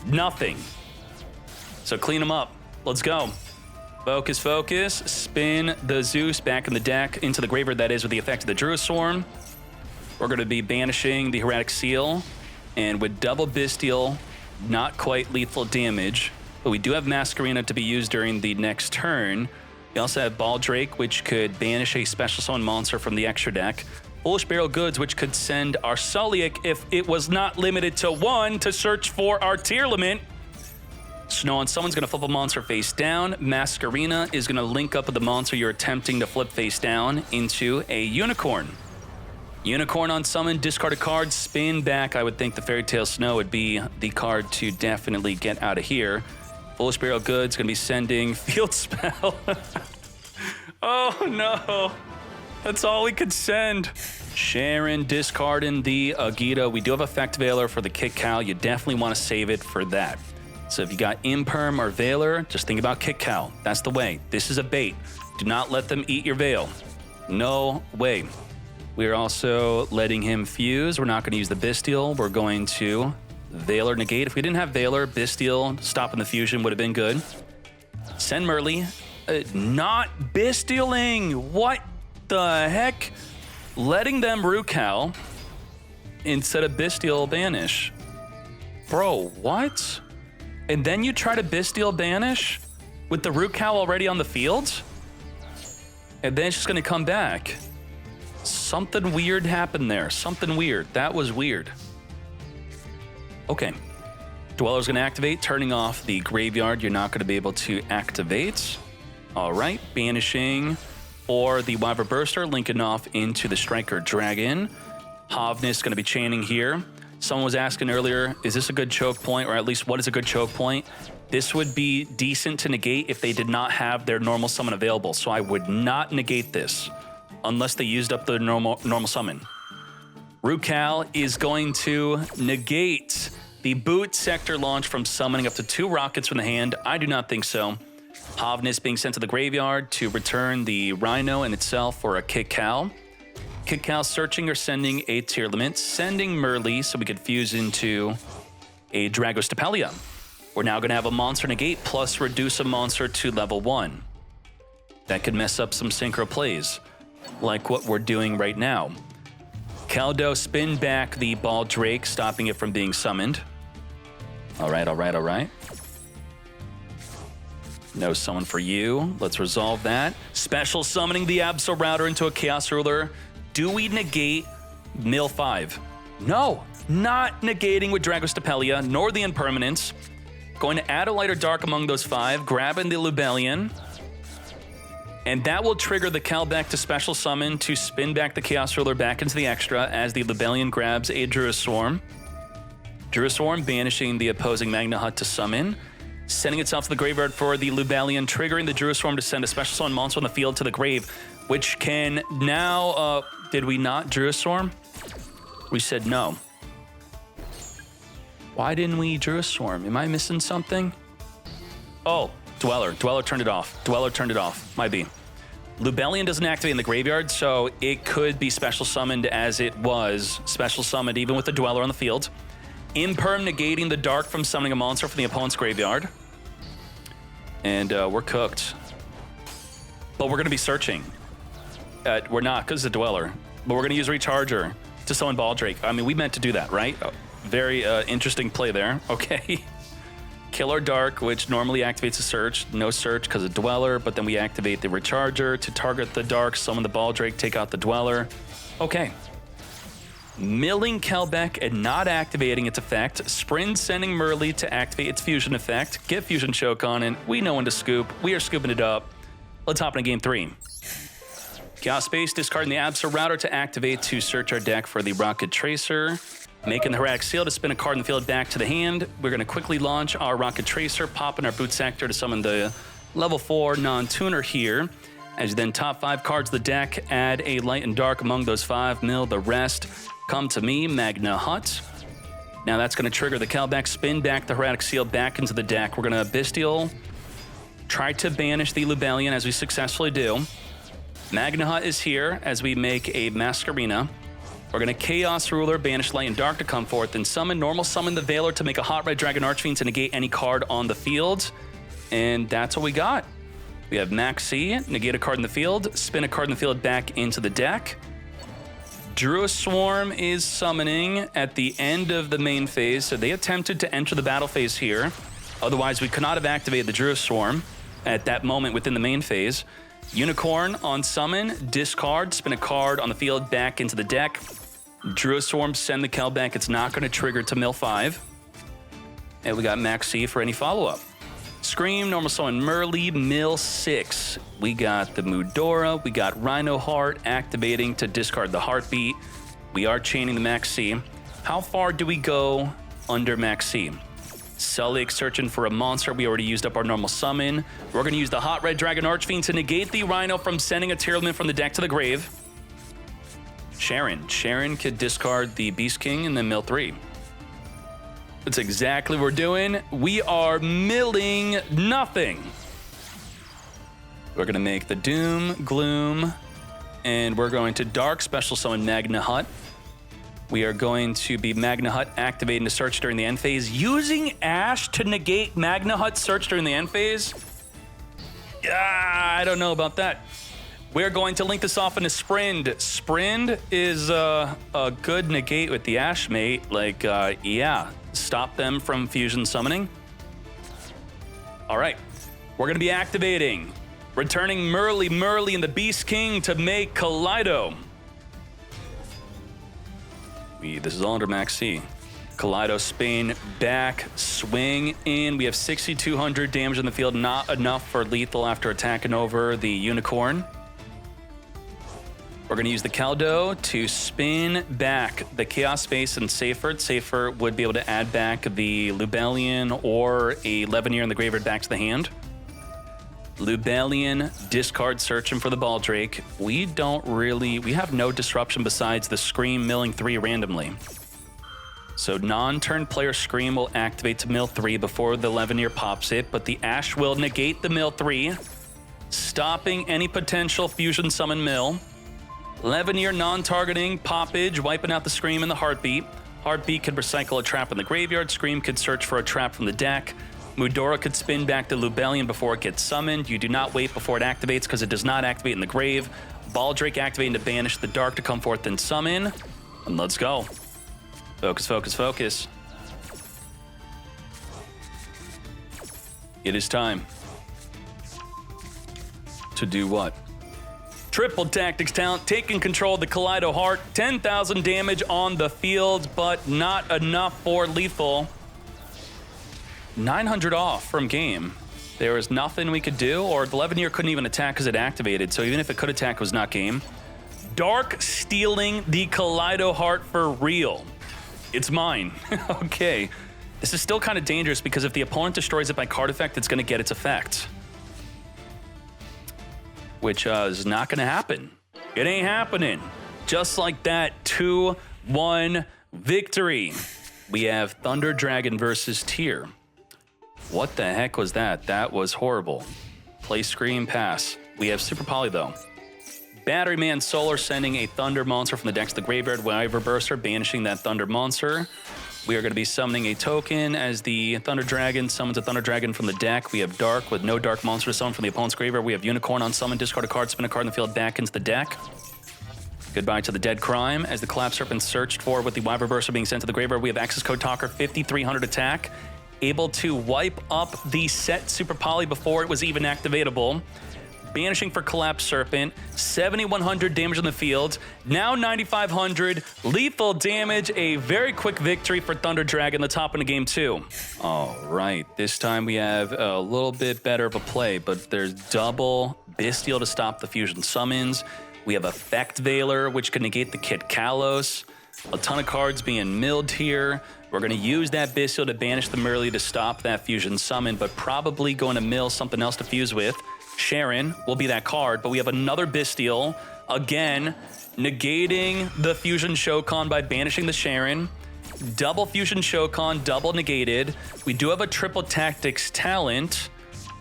nothing. So clean them up. Let's go. Focus, focus. Spin the Zeus back in the deck into the graveyard, that is, with the effect of the Druid Swarm. We're going to be banishing the Hieratic Seal, and with double Bystial, not quite lethal damage, but we do have Masquerena to be used during the next turn. We also have Baldrake, which could banish a special summon monster from the extra deck. Foolish Burial Goods, which could send our Sulliek, if it was not limited to 1, to search for our Tearlament. Snow on someone's going to flip a monster face down. Masquerena is going to link up with the monster you're attempting to flip face down into a Unicorn. Unicorn on summon, discard a card, spin back. I would think the Fairy Tale Snow would be the card to definitely get out of here. Foolish Burial Goods going to be sending Field Spell. Oh no. That's all we could send. Sharon discarding the Agita. We do have Effect Veiler for the Kick Cow. You definitely want to save it for that. So if you got Imperm or Veiler, just think about Kick Cow. That's the way. This is a bait. Do not let them eat your Veil. No way. We are also letting him fuse. We're not going to use the Bystial. We're going to Veiler negate. If we didn't have Veiler, Bystial stopping the fusion would have been good. Send Merly. Not Bystialing. What the heck? Letting them Rukal instead of Bystial banish. Bro, what? And then you try to Bystial banish with the Rukal already on the field? And then it's just going to come back. Something weird happened there. Something weird. That was weird. Okay. Dweller's going to activate, turning off the graveyard. You're not going to be able to activate. All right. Banishing for the Wyvern Burster, linking off into the Striker Dragon. Havnis going to be chaining here. Someone was asking earlier, is this a good choke point, or at least what is a good choke point? This would be decent to negate if they did not have their normal summon available, so I would not negate this unless they used up the normal summon. Rukal is going to negate the boot sector launch from summoning up to 2 rockets from the hand. I do not think so. Havnis being sent to the graveyard to return the Rhino in itself for a Kick Cow. Kick Cow searching or sending a Tearlament, sending Merly so we could fuse into a Dragostapelia. We're now going to have a monster negate plus reduce a monster to level 1. That could mess up some synchro plays, like what we're doing right now. Kaldo spin back the Baldrake, stopping it from being summoned. All right, all right, all right. No summon for you. Let's resolve that. Special summoning the Absol Router into a Chaos Ruler. Do we negate Mill 5? No, not negating with Dragostapelia, nor the Impermanence. Going to add a Light or Dark among those 5, grabbing the Lubellion. And that will trigger the Kelbeck to special summon to spin back the Chaos Ruler back into the extra as the Lubellion grabs a Druid Swarm. Druid Swarm banishing the opposing Magna Hut to summon. Sending itself to the graveyard for the Lubellion, triggering the Druid Swarm to send a special summon monster on the field to the grave, which can now, did we not Druid Swarm? We said no. Why didn't we Druid Swarm? Am I missing something? Oh, Dweller. Dweller turned it off. Dweller turned it off. Might be. Lubellion doesn't activate in the graveyard, so it could be special summoned as it was special summoned even with the Dweller on the field. Imperm negating the dark from summoning a monster from the opponent's graveyard. And we're cooked. But we're going to be searching. We're not, because it's a Dweller. But we're going to use Recharger to summon Baldrake. I mean, we meant to do that, right? Very interesting play there. Okay. Killer Dark, which normally activates a search. No search because of Dweller, but then we activate the Recharger to target the Dark, summon the Baldrake, take out the Dweller. Okay. Milling Kelbeck and not activating its effect. Sprint sending Merly to activate its fusion effect. Get Fusion Choke on it. We know when to scoop. We are scooping it up. Let's hop into game 3. Chaos Space, discarding the Absol Router to activate to search our deck for the Rocket Tracer. Making the Heretic Seal to spin a card in the field back to the hand. We're going to quickly launch our Rocket Tracer, pop in our Boot Sector to summon the level 4 non-tuner here. As you then top 5 cards of the deck, add a Light and Dark among those 5, mill the rest. Come to me, Magna Hut. Now that's going to trigger the Kelbeck, spin back the Heretic Seal back into the deck. We're going to Bestial, try to banish the Lubellion as we successfully do. Magna Hut is here as we make a Masquerena. We're going to Chaos Ruler, banish Light and Dark to come forth, and normal summon the Veiler to make a Hot Red Dragon Archfiend to negate any card on the field. And that's what we got. We have Maxi, negate a card in the field, spin a card in the field back into the deck. Druid Swarm is summoning at the end of the main phase, so they attempted to enter the battle phase here. Otherwise, we could not have activated the Druid Swarm at that moment within the main phase. Unicorn on summon, discard, spin a card on the field back into the deck. Druid Swarm, send the Kelbeck. It's not going to trigger to mill 5. And we got Maxi for any follow-up. Scream, normal summon Merly, mill 6. We got the Mudora, we got Rhino Heart activating to discard the Heartbeat. We are chaining the Maxi. How far do we go under Maxi? Sullik searching for a monster. We already used up our normal summon. We're going to use the Hot Red Dragon Archfiend to negate the Rhino from sending a Tearlament from the deck to the grave. Sharon could discard the Beast King and then mill 3. That's exactly what we're doing. We are milling nothing. We're going to make the Doom, Gloom, and we're going to Dark Special Summon Magna Hut. We are going to be Magna Hut activating to search during the end phase. Using Ash to negate Magna Hut search during the end phase? I don't know about that. We're going to link this off into Sprind. Sprind is a good negate with the Ash mate. Yeah, stop them from fusion summoning. All right, we're going to be activating, returning Merly and the Beast King to make Kaleido. This is all under Max C. Kaleido, Spain, back, swing in. We have 6,200 damage in the field, not enough for lethal after attacking over the Unicorn. We're going to use the Kaldo to spin back the Chaos Space and Safer. Safer would be able to add back the Lubellion or a Levineer in the graveyard back to the hand. Lubellion, discard, searching for the Baldrake. We have no disruption besides the Scream milling 3 randomly. So non-turn player Scream will activate to mill 3 before the Levineer pops it, but the Ash will negate the mill 3, stopping any potential fusion summon mill. Levineer non-targeting, poppage, wiping out the Scream and the Heartbeat. Heartbeat could recycle a trap in the graveyard. Scream could search for a trap from the deck. Mudora could spin back the Lubellion before it gets summoned. You do not wait before it activates because it does not activate in the grave. Baldrake activating to banish the Dark to come forth and summon. And let's go. Focus, focus, focus. It is time to do what? Triple Tactics talent, taking control of the Kaleido Heart. 10,000 damage on the field, but not enough for lethal. 900 off from game. There was nothing we could do, or the Levineer couldn't even attack because it activated, so even if it could attack, it was not game. Dark stealing the Kaleido Heart for real. It's mine. Okay. This is still kind of dangerous because if the opponent destroys it by card effect, it's going to get its effect. Which is not going to happen. It ain't happening. Just like that, 2-1 victory. We have Thunder Dragon versus Tyr. What the heck was that? That was horrible. Play Scream, pass. We have Super Poly, though. Battery Man Solar sending a Thunder monster from the deck to the graveyard. Wyver Burster banishing that Thunder monster. We are going to be summoning a token as the Thunder Dragon summons a Thunder Dragon from the deck. We have Dark with no Dark monster to summon from the opponent's graveyard. We have Unicorn on summon, discard a card, spin a card in the field back into the deck. Goodbye to the Dead Crime. As the Collapse Serpent searched for with the Wyvern Burster being sent to the graveyard, we have access code Talker, 5,300 attack. Able to wipe up the set Super Poly before it was even activatable. Banishing for Collapse Serpent, 7,100 damage on the field. Now 9,500 lethal damage. A very quick victory for Thunder Dragon, the top in the game 2. All right, this time we have a little bit better of a play, but there's double Bestial to stop the fusion summons. We have Effect Veiler, which can negate the Kit Kalos. A ton of cards being milled here. We're going to use that Bestial to banish the Merly to stop that fusion summon, but probably going to mill something else to fuse with. Sharon will be that card, but we have another Bestial, again, negating the Fusion Shokan by banishing the Sharon. Double Fusion Shokan, double negated. We do have a triple Tactics talent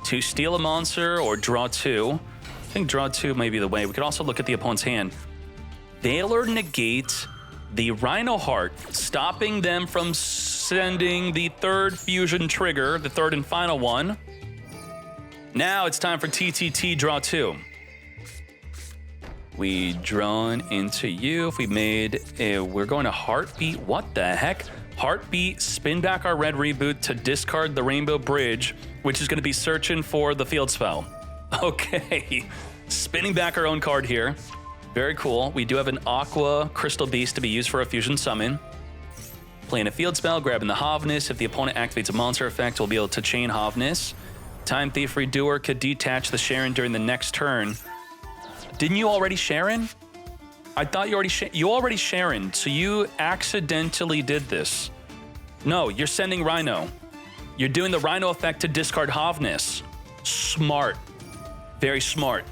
to steal a monster or draw 2. I think draw 2 may be the way. We could also look at the opponent's hand. Veiler negates the Rhino Heart, stopping them from sending the third fusion trigger, the third and final one. Now it's time for TTT draw 2. We drawn into you. If we made a, we're going to Heartbeat. What the heck? Heartbeat, spin back our red reboot to discard the Rainbow Bridge, which is going to be searching for the field spell. Okay, spinning back our own card here. Very cool. We do have an Aqua Crystal Beast to be used for a fusion summon. Playing a field spell, grabbing the Havness. If the opponent activates a monster effect, we'll be able to chain Havness. Time Thief Redoer could detach the Sharon during the next turn. Didn't you already Sharon? I thought you already Sharon, so you accidentally did this. No, you're sending Rhino. You're doing the Rhino effect to discard Havness. Smart. Very smart.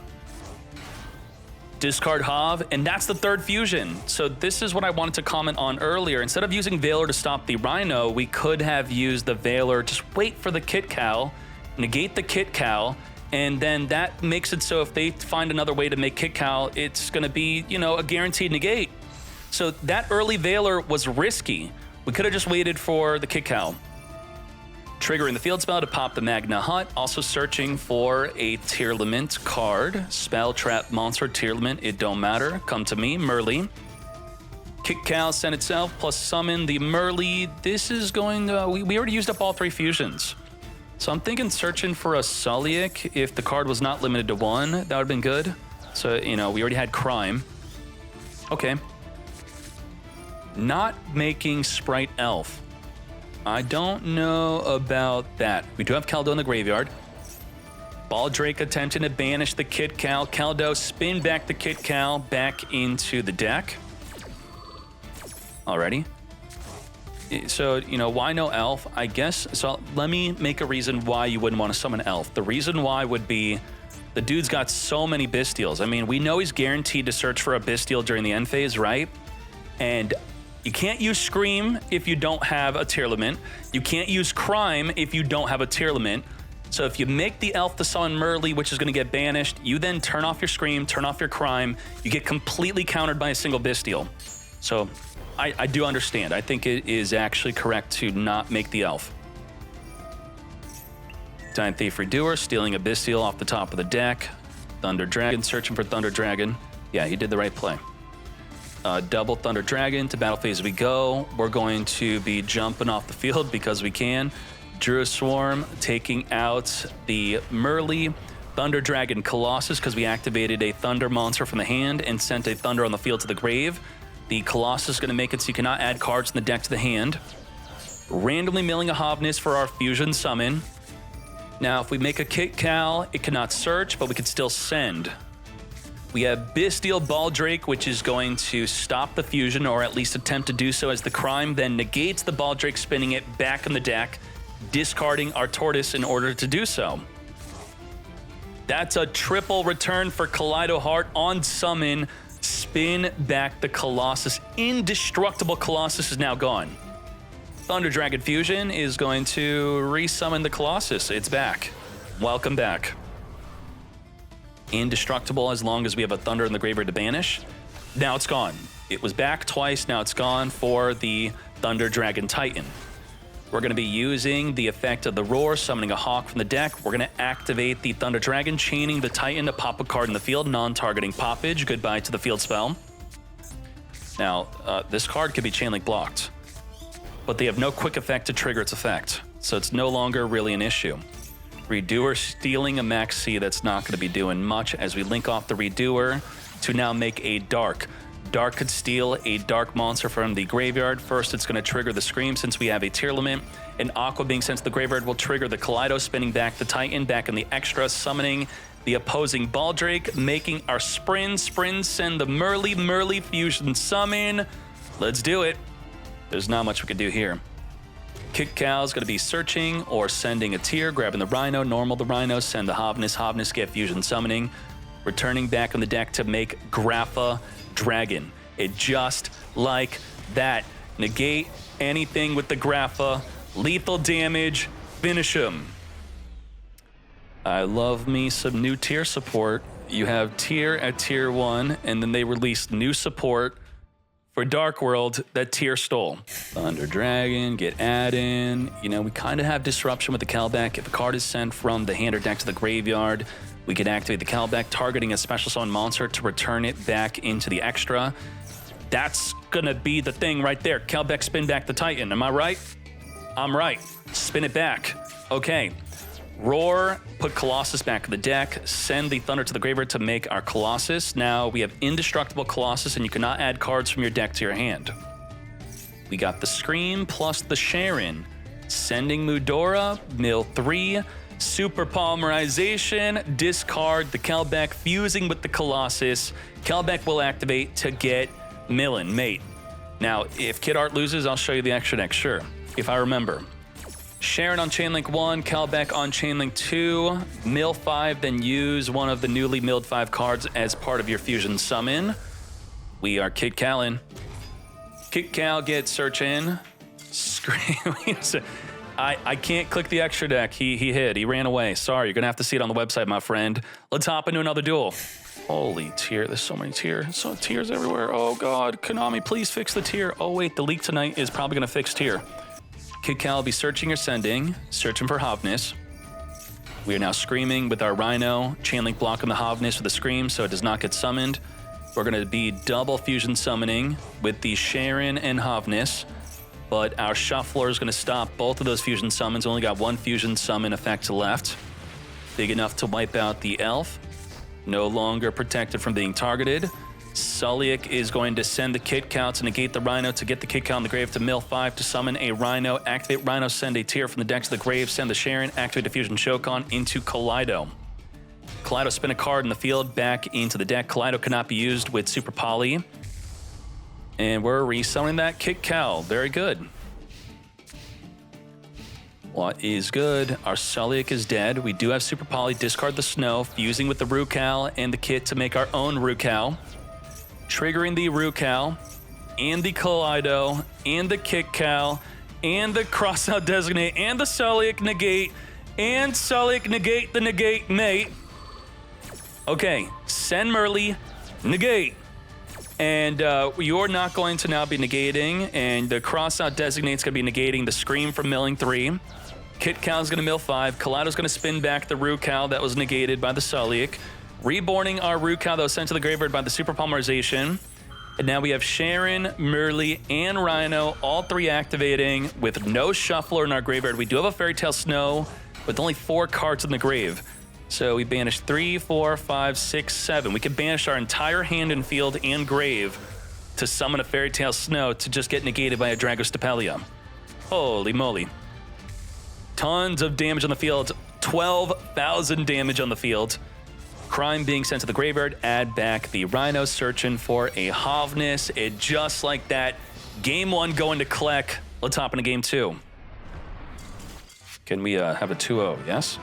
Discard Hav, and that's the third fusion. So this is what I wanted to comment on earlier. Instead of using Veiler to stop the Rhino, we could have used the Veiler, just wait for the Kit Cal, negate the Kit Cal, and then that makes it so if they find another way to make Kit Cal, it's gonna be, you know, a guaranteed negate. So that early Veiler was risky. We could have just waited for the Kit Cal. Triggering the field spell to pop the Magna Hut, also searching for a Tearlament card. Spell, trap, monster, Tearlament, it don't matter. Come to me, Merly. Kit Cal send itself, plus summon the Merly. This is going to, we already used up all 3 fusions. So I'm thinking searching for a Sulliek. If the card was not limited to 1, that would have been good. So, you know, we already had Crime. Okay. Not making Sprite Elf. I don't know about that. We do have Kaldo in the graveyard. Baldrake attempting to banish the Kit Cal. Kaldo spin back the Kit Cal back into the deck. Alrighty. So, you know, why no Elf? I guess, so let me make a reason why you wouldn't want to summon Elf. The reason why would be the dude's got so many Bestials. I mean, we know he's guaranteed to search for a Bestial during the end phase, right? And you can't use Scream if you don't have a Tearlament. You can't use Crime if you don't have a Tearlament. So if you make the Elf to summon Merly, which is going to get banished, you then turn off your Scream, turn off your Crime, you get completely countered by a single Bestial. So I do understand. I think it is actually correct to not make the Elf. Time Thief Redoer, stealing a Bestial off the top of the deck. Thunder Dragon, searching for Thunder Dragon. Yeah, he did the right play. Double Thunder Dragon to battle phase we go. We're going to be jumping off the field because we can. Druid Swarm taking out the Merly. Thunder Dragon Colossus because we activated a Thunder monster from the hand and sent a Thunder on the field to the grave. The Colossus is going to make it so you cannot add cards in the deck to the hand. Randomly milling a Havness for our Fusion Summon. Now, if we make a Kit Cal, it cannot search, but we can still send. We have Bestial Baldrake, which is going to stop the fusion, or at least attempt to do so, as the Crime then negates the Baldrake, spinning it back in the deck, discarding our Tortoise in order to do so. That's a triple return for Kaleido Heart on summon. Spin back the Colossus. Indestructible Colossus is now gone. Thunder Dragon Fusion is going to resummon the Colossus. It's back. Welcome back. Indestructible as long as we have a Thunder in the graveyard to banish. Now it's gone. It was back twice, now it's gone for the Thunder Dragon Titan. We're going to be using the effect of the Roar, summoning a Hawk from the deck. We're going to activate the Thunder Dragon, chaining the Titan to pop a card in the field, non-targeting poppage. Goodbye to the field spell. Now, this card could be Chainlink blocked, but they have no quick effect to trigger its effect, so it's no longer really an issue. Redoer stealing a Max C, that's not going to be doing much as we link off the Redoer to now make a Dark. Dark could steal a Dark monster from the graveyard. First, it's going to trigger the Scream since we have a tier limit. And Aqua being sent to the graveyard will trigger the Kaleido, spinning back the Titan, back in the extra, summoning the opposing Baldrake, making our Sprint send the Merly fusion summon. Let's do it. There's not much we can do here. Kit Cal is going to be searching or sending a tier, grabbing the Rhino, normal the Rhino, send the Havnis, get fusion summoning, returning back on the deck to make Grapha Dragon. It just like that. Negate anything with the Grapha, lethal damage, finish him. I love me some new tier support. You have tier at tier 1, and then they released new support for Dark World that tier stole. Thunder Dragon, get add-in. You know, we kind of have disruption with the Kalbeck. If a card is sent from the hand or deck to the graveyard, we can activate the Kalbeck, targeting a special summon monster to return it back into the extra. That's gonna be the thing right there. Kalbeck, spin back the Titan, am I right? I'm right, spin it back. Okay, Roar, put Colossus back in the deck, send the Thunder to the graveyard to make our Colossus. Now we have Indestructible Colossus and you cannot add cards from your deck to your hand. We got the Scream plus the Sharon, sending Mudora, mill 3, Super Polymerization, discard the Kalbeck, fusing with the Colossus. Kalbeck will activate to get Millen, mate. Now, if Kid Art loses, I'll show you the extra deck, sure, if I remember. Sharon on Chainlink 1, Kalbeck on Chainlink 2, mill 5, then use one of the newly milled 5 cards as part of your fusion summon. We are Kid Calin. Kid Cal gets search in. Scream. I can't click the extra deck. He hid. He ran away. Sorry, you're going to have to see it on the website, my friend. Let's hop into another duel. Holy tier. There's so many tiers. So tiers everywhere. Oh, God. Konami, please fix the tier. Oh, wait. The leak tonight is probably going to fix tier. Kid Cal will be searching or sending. Searching for Havnis. We are now screaming with our Rhino. Chainlink blocking the Havnis with a Scream so it does not get summoned. We're going to be double fusion summoning with the Sharon and Havnis. But our Shuffler is going to stop both of those fusion summons. Only got one fusion summon effect left. Big enough to wipe out the Elf. No longer protected from being targeted. Suliak is going to send the Kit Cal to negate the Rhino to get the Kit Cal in the grave to mill 5 to summon a Rhino. Activate Rhino, send a tier from the deck to the grave. Send the Sharon, activate the Fusion Shokan into Kaleido. Kaleido, spin a card in the field back into the deck. Kaleido cannot be used with Super Poly. And we're resummoning that Kit Cal. Very good. What is good? Our Suliak is dead. We do have Super Poly. Discard the Snow, fusing with the Rukal and the Kit to make our own Rukal. Triggering the Rukal, and the Kaleido, and the Kit Cal, and the Crossout Designate, and the Suliak Negate, and Suliak Negate the Negate Mate. Okay, send Merly, negate. And you're not going to now be negating, and the Crossout Designate's going to be negating the Scream from milling 3. Kit Cal's going to mill 5. Kaleido's going to spin back the Rukal that was negated by the Suliak. Reborning our Rukal that was sent to the graveyard by the Super Polymerization. And now we have Sharon, Merly, and Rhino, all 3 activating with no Shuffler in our graveyard. We do have a Fairy Tale Snow with only 4 cards in the grave. So we banish 3, 4, 5, 6, 7. We can banish our entire hand and field and grave to summon a Fairy Tale Snow to just get negated by a Dragostapelia. Holy moly. Tons of damage on the field. 12,000 damage on the field. Crime being sent to the graveyard. Add back the Rhino, searching for a Havnis. It just like that. Game 1 going to Kleck. Let's hop into game 2. Can we have a 2-0? Yes?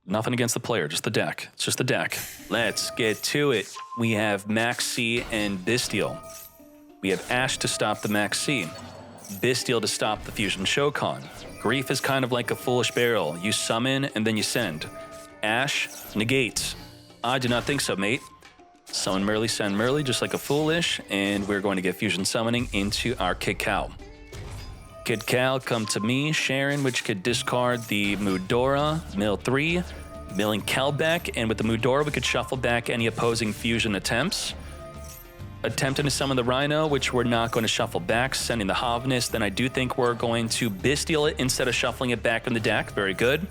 Nothing against the player, just the deck. It's just the deck. Let's get to it. We have Max C and Bystial. We have Ash to stop the Max C. Bystial to stop the Fusion Shokan. Grief is kind of like a foolish barrel. You summon and then you send. Ash negates. I do not think so, mate. Summon Merly, send Merly, just like a foolish, and we're going to get Fusion Summoning into our Kid Cal. Kid Cal, come to me. Sharon, which could discard the Mudora, mill 3, milling Kalbeck, and with the Mudora, we could shuffle back any opposing fusion attempts. attempting to summon the Rhino, which we're not going to shuffle back, sending the Havnis. Then I do think we're going to Bestial it instead of shuffling it back in the deck. Very good.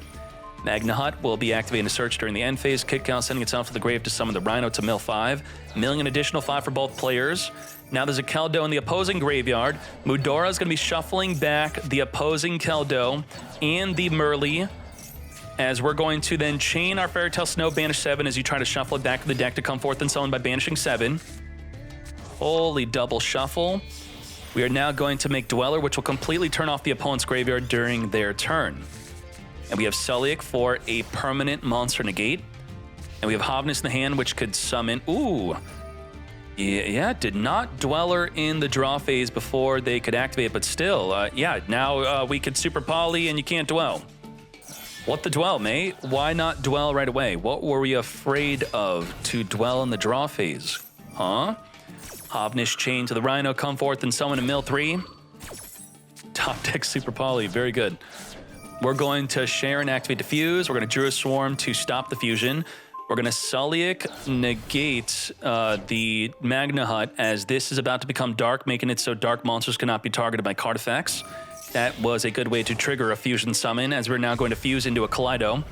Magna Hut will be activating a search during the end phase. Kid Cow sending itself to the grave to summon the Rhino to mill 5. Milling an additional 5 for both players. Now there's a Keldo in the opposing graveyard. Mudora is going to be shuffling back the opposing Keldo and the Merly, as we're going to then chain our Fairy Tale Snow, banish 7 as you try to shuffle it back to the deck to come forth and summon by banishing 7. Holy double shuffle. We are now going to make Dweller, which will completely turn off the opponent's graveyard during their turn. And we have Celiac for a permanent monster negate. And we have Havnis in the hand, which could summon... Ooh. Yeah, did not Dweller in the draw phase before they could activate, but still, yeah, now we could Super Poly and you can't dwell. What the dwell, mate? Why not dwell right away? What were we afraid of to dwell in the draw phase? Huh? Havnis chain to the Rhino, come forth and summon a mill 3. Top deck Super Poly, very good. We're going to share and activate Diffuse. We're going to Druid Swarm to stop the fusion. We're going to Celiac negate the Magna Hut, as this is about to become dark, making it so dark monsters cannot be targeted by card effects. That was a good way to trigger a fusion summon, as we're now going to fuse into a Kaleido.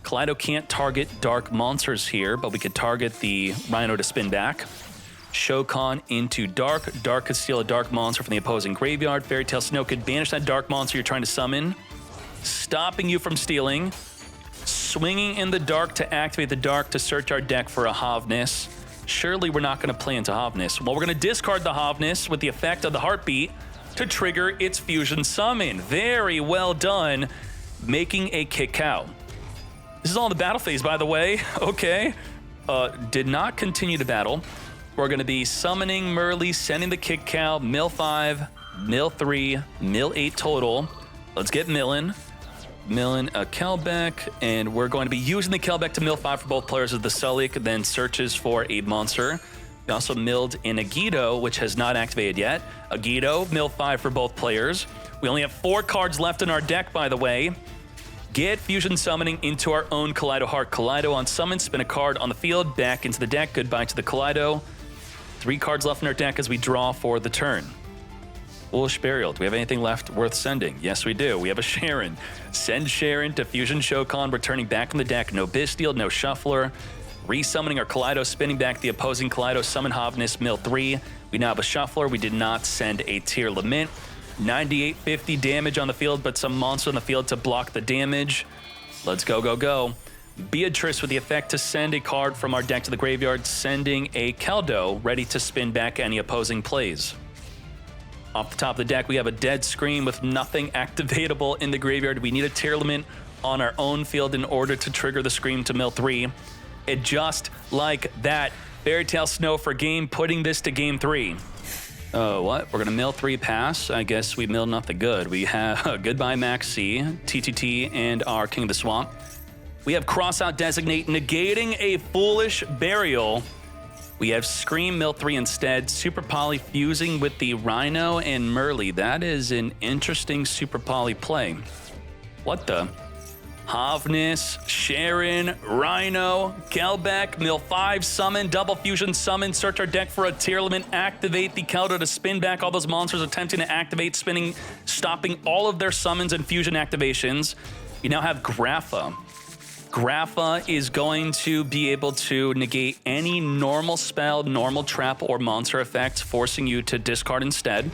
Kaleido can't target dark monsters here, but we could target the Rhino to spin back. Shokan into Dark. Dark could steal a dark monster from the opposing graveyard. Fairy Tale Snow could banish that dark monster you're trying to summon, stopping you from stealing. Swinging in the Dark to activate the Dark to search our deck for a Havnis. Surely we're not going to play into Havnis. Well, we're going to discard the Havnis with the effect of the Heartbeat to trigger its fusion summon. Very well done, making a Kid Cow. This is all in the battle phase, by the way. Okay. Did not continue to battle. We're going to be summoning Merly, sending the Kid Cow, mill 5, mill 3, mill 8 total. Let's get milling. Milling a Kelbeck, and we're going to be using the Kelbeck to mill 5 for both players as the Celiac then searches for a monster. We also milled in Agido, which has not activated yet. Agido, mill 5 for both players. We only have 4 cards left in our deck, by the way. Get fusion summoning into our own Kaleido Heart. Kaleido on summon, spin a card on the field, back into the deck. Goodbye to the Kaleido. 3 cards left in our deck as we draw for the turn. Foolish Burial. Do we have anything left worth sending? Yes, we do. We have a Sharon. Send Sharon to Fusion Shokan, returning back in the deck. No Bestial, no Shuffler. Resummoning our Kaleido, spinning back the opposing Kaleido, summon Havnis, mill 3. We now have a Shuffler. We did not send a Tear Lament. 9850 damage on the field, but some monster on the field to block the damage. Let's go, go, go. Beatrice with the effect to send a card from our deck to the graveyard, sending a Keldo ready to spin back any opposing plays. Off the top of the deck, we have a Dead Scream with nothing activatable in the graveyard. We need a Tear Lament on our own field in order to trigger the Scream to mill 3. And just like that, Fairy Tale Snow for game, putting this to game 3. Oh, what? We're going to mill 3 pass. I guess we milled nothing good. We have Goodbye Max C, TTT, and our King of the Swamp. We have Crossout Designate, negating a Foolish Burial. We have Scream mill 3 instead. Super Poly fusing with the Rhino and Merly. That is an interesting Super Poly play. What the? Havnis, Sharon, Rhino, Kelbeck, mill 5, summon, double fusion summon, search our deck for a Tear Lament, activate the Keldo to spin back all those monsters attempting to activate, spinning, stopping all of their summons and fusion activations. You now have Grapha. Grapha is going to be able to negate any normal spell, normal trap, or monster effect, forcing you to discard instead.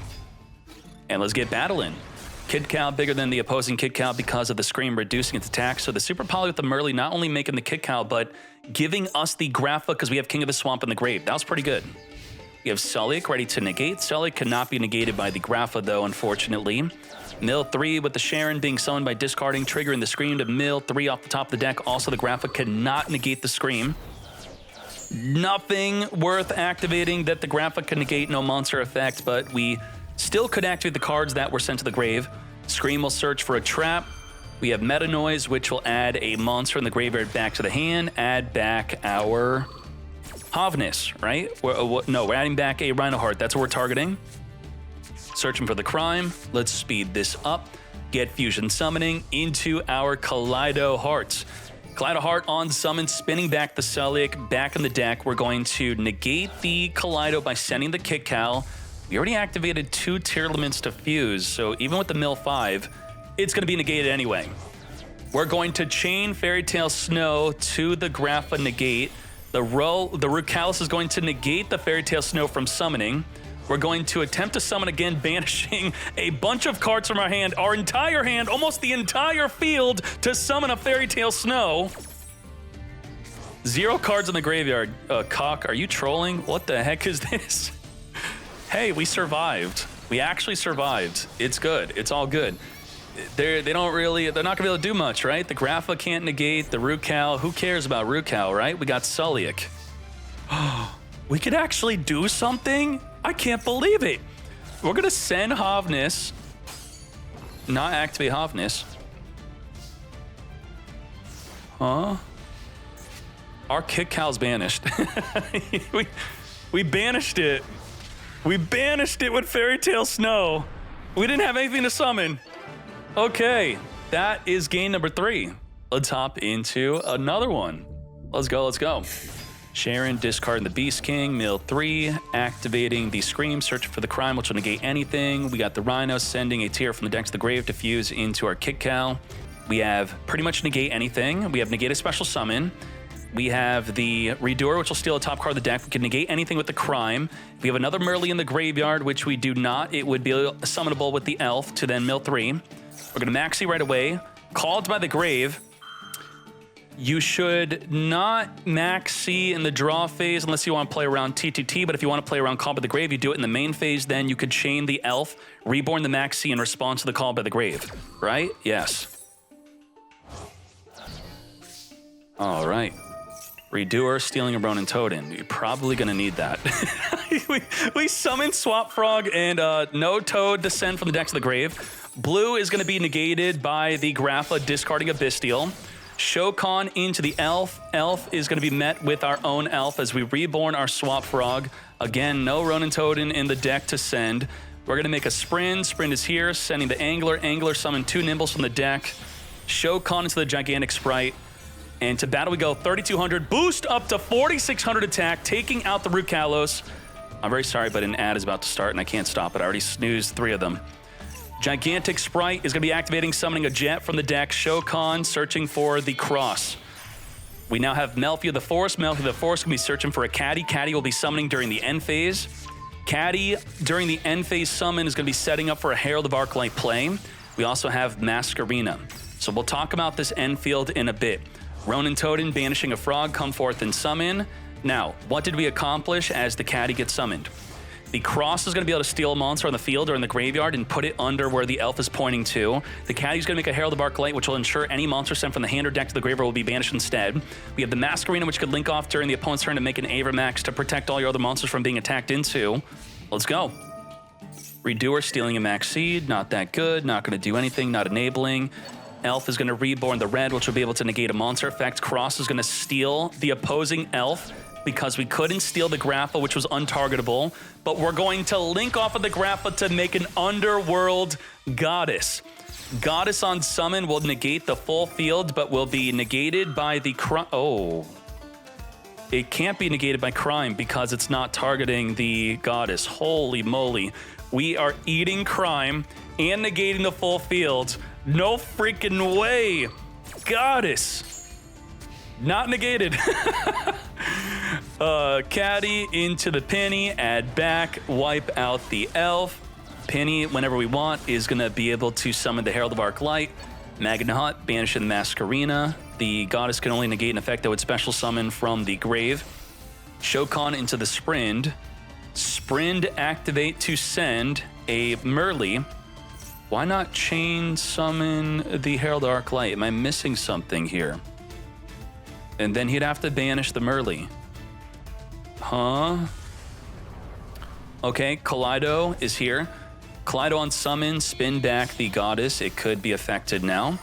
And let's get battling. Kid Cow bigger than the opposing Kid Cow because of the Scream reducing its attack. So the Super Poly with the Merly not only making the Kid Cow, but giving us the Grapha because we have King of the Swamp in the grave. That was pretty good. We have Celiac ready to negate. Celiac cannot be negated by the Grapha though, unfortunately. Mill 3 with the Sharon being summoned by discarding, triggering the Scream to mill 3 off the top of the deck. Also, the Grapha cannot negate the Scream. Nothing worth activating that the Grapha can negate, no monster effect, but we still could activate the cards that were sent to the grave. Scream will search for a trap. We have Meta Noise, which will add a monster in the graveyard back to the hand, add back our Havnis, right? No, we're adding back a Rhino Heart. That's what we're targeting. Searching for the crime. Let's speed this up. Get Fusion Summoning into our Kaleido Hearts. Kaleido Heart on summon, spinning back the Celiac back in the deck. We're going to negate the Kaleido by sending the Kick Cow. We already activated 2 Tearlaments to fuse, so even with the Mill 5, it's going to be negated anyway. We're going to chain Fairy Tale Snow to the Grapha negate. The Rookalis is going to negate the Fairy Tale Snow from summoning. We're going to attempt to summon again, banishing a bunch of cards from our hand, our entire hand, almost the entire field, to summon a Fairy Tale Snow. 0 cards in the graveyard. Cock, are you trolling? What the heck is this? Hey, we survived. We actually survived. It's good. It's all good. They're not gonna be able to do much, right? The Grapha can't negate the Rukal. Who cares about Rukal, right? We got Celiac. We could actually do something? I can't believe it. We're gonna send Havnis, not activate Havnis. Huh? Our Kick Cow's banished. we banished it. We banished it with Fairy Tale Snow. We didn't have anything to summon. Okay, that is game number 3. Let's hop into another one. Let's go. Sharon discarding the Beast King, mill 3, activating the Scream, searching for the Crime, which will negate anything. We got the Rhino sending a tear from the deck to the grave to fuse into our Kick Cow. We have pretty much negate anything. We have negate a special summon. We have the Redoer, which will steal a top card of the deck. We can negate anything with the Crime. We have another Merly in the graveyard, which we do not. It would be summonable with the Elf to then mill 3. We're going to Maxi right away. Called by the Grave. You should not Maxi in the draw phase unless you want to play around TTT, but if you want to play around Call by the Grave, you do it in the main phase, then you could chain the Elf, reborn the Maxi in response to the Call by the Grave, right? Yes. All right. Redoer, stealing a Ronin Totem. You're probably going to need that. we summon Swap Frog and no Toad descend from the deck to the grave. Blue is going to be negated by the Grapha discarding a Bystial. Shokan into the Elf. Elf is going to be met with our own Elf as we reborn our Swap Frog. Again, no Ronin Totem in the deck to send. We're going to make a Sprint. Sprint is here, sending the Angler. Angler summon 2 Nimbles from the deck. Shokan into the Gigantic Sprite. And to battle we go, 3,200, boost up to 4,600 attack, taking out the Rookalos. I'm very sorry, but an ad is about to start and I can't stop it. I already snoozed 3 of them. Gigantic Sprite is going to be activating, summoning a Jet from the deck. Shokan searching for the Cross. We now have Melfi of the Forest. Melfi of the Forest will be searching for a Caddy. Caddy will be summoning during the end phase. Caddy, during the end phase summon, is going to be setting up for a Herald of Arclight play. We also have Masquerina. So we'll talk about this end field in a bit. Ronin Totem banishing a frog, come forth and summon. Now, what did we accomplish as the Caddy gets summoned? The Cross is going to be able to steal a monster on the field or in the graveyard and put it under where the Elf is pointing to. The Caddy is going to make a Herald of Arclight, which will ensure any monster sent from the hand or deck to the graveyard will be banished instead. We have the Masquerina, which could link off during the opponent's turn to make an Avermax to protect all your other monsters from being attacked into. Let's go. Redoer stealing a Max Seed, not that good, not going to do anything, not enabling. Elf is going to reborn the red, which will be able to negate a monster effect. Cross is going to steal the opposing Elf because we couldn't steal the Grapha, which was untargetable. But we're going to link off of the Grapha to make an Underworld Goddess. Goddess on summon will negate the full field, but will be negated by the Oh. It can't be negated by Crime because it's not targeting the Goddess. Holy moly. We are eating Crime and negating the full field. No freaking way. Goddess. Not negated. Caddy into the Penny, add back, wipe out the Elf. Penny, whenever we want, is going to be able to summon the Herald of Arclight. Magnahat, banishing the Masquerina. The Goddess can only negate an effect that would special summon from the grave. Shokan into the Sprind. Sprind activate to send a Merly. Why not chain summon the Herald of Arclight? Am I missing something here? And then he'd have to banish the Merly. Huh? Okay, Kaleido is here. Kaleido on summon, spin back the Goddess. It could be affected now.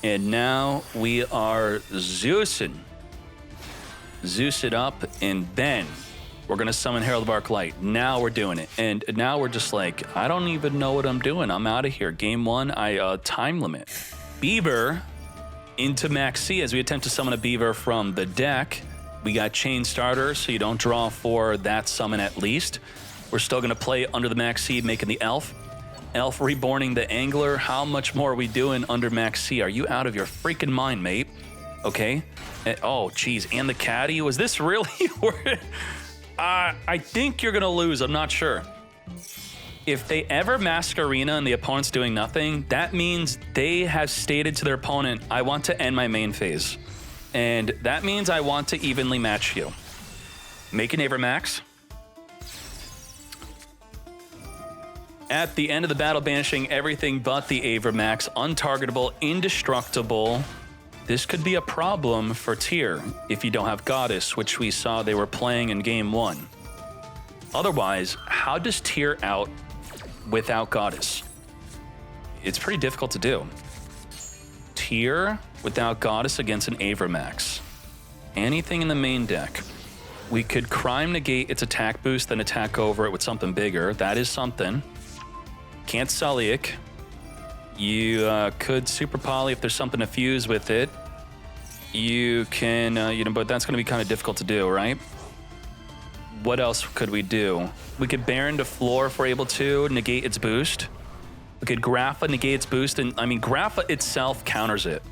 And now we are Zeusing. Zeus it up, and then we're going to summon Herald of Arclight. Now we're doing it. And now we're just like, I don't even know what I'm doing. I'm out of here. Game 1, time limit. Beaver Into Max C as we attempt to summon a beaver from the deck. We got Chain Starter, so you don't draw for that summon at least. We're still going to play under the Max C, making the Elf. Elf reborning the Angler. How much more are we doing under Max C? Are you out of your freaking mind, mate? Okay. Oh, geez. And the Caddy. Was this really? I think you're going to lose. I'm not sure. If they ever Masquerena and the opponent's doing nothing, that means they have stated to their opponent, I want to end my main phase. And that means I want to evenly match you. Make an Avermax. At the end of the battle, banishing everything but the Avermax. Untargetable, indestructible. This could be a problem for Tyr if you don't have Goddess, which we saw they were playing in game 1. Otherwise, how does Tyr out without Goddess? It's pretty difficult to do. Tyr without Goddess against an Avermax. Anything in the main deck. We could Crime negate its attack boost, then attack over it with something bigger. That is something. Can't Sulliek. You could Super Poly if there's something to fuse with it. You can, but that's going to be kind of difficult to do, right? What else could we do? We could Baron to floor if we're able to, negate its boost. We could Grapha, negate its boost, and Grapha itself counters it.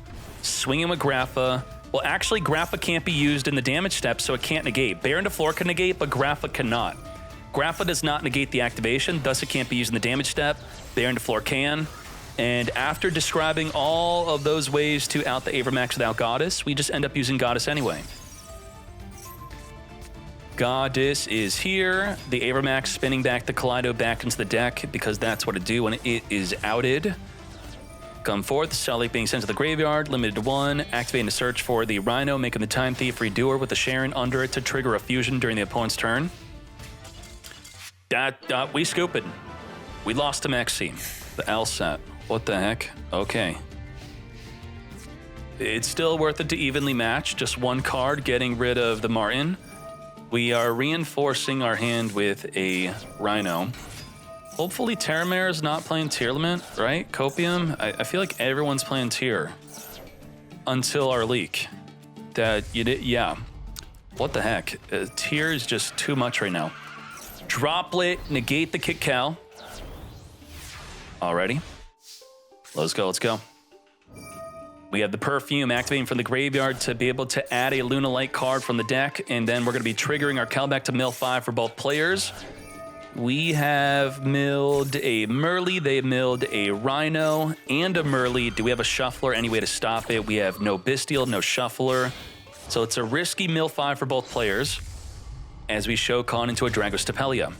Swinging with Grapha. Well, actually, Grapha can't be used in the damage step, so it can't negate. Baron to floor can negate, but Grapha cannot. Grapha does not negate the activation, thus it can't be used in the damage step. Baron to floor can. And after describing all of those ways to out the Avermax without Goddess, we just end up using Goddess anyway. Goddess is here. The Avermax spinning back the Kaleido back into the deck because that's what it do when it is outed. Come forth, Sulliek being sent to the graveyard, limited to 1, activating to search for the Rhino, making the Time Thief redoer with the Sharon under it to trigger a fusion during the opponent's turn. We scooping. We lost to Maxi. The L set. What the heck? Okay. It's still worth it to evenly match. Just one card, getting rid of the Martin. We are reinforcing our hand with a Rhino. Hopefully Terramare is not playing Tearlament, right? Copium? I feel like everyone's playing Tyr. Until our leak. Yeah. What the heck? Tyr is just too much right now. Droplet, negate the Kit Cal. Alrighty. Let's go. We have the Perfume activating from the graveyard to be able to add a Lunalight card from the deck, and then we're going to be triggering our Cal back to mill 5 for both players. We have milled a Merly, they milled a Rhino, and a Merly. Do we have a Shuffler? Any way to stop it? We have no Bestial, no Shuffler. So it's a risky mill 5 for both players as we show Khan into a Dragostapelia.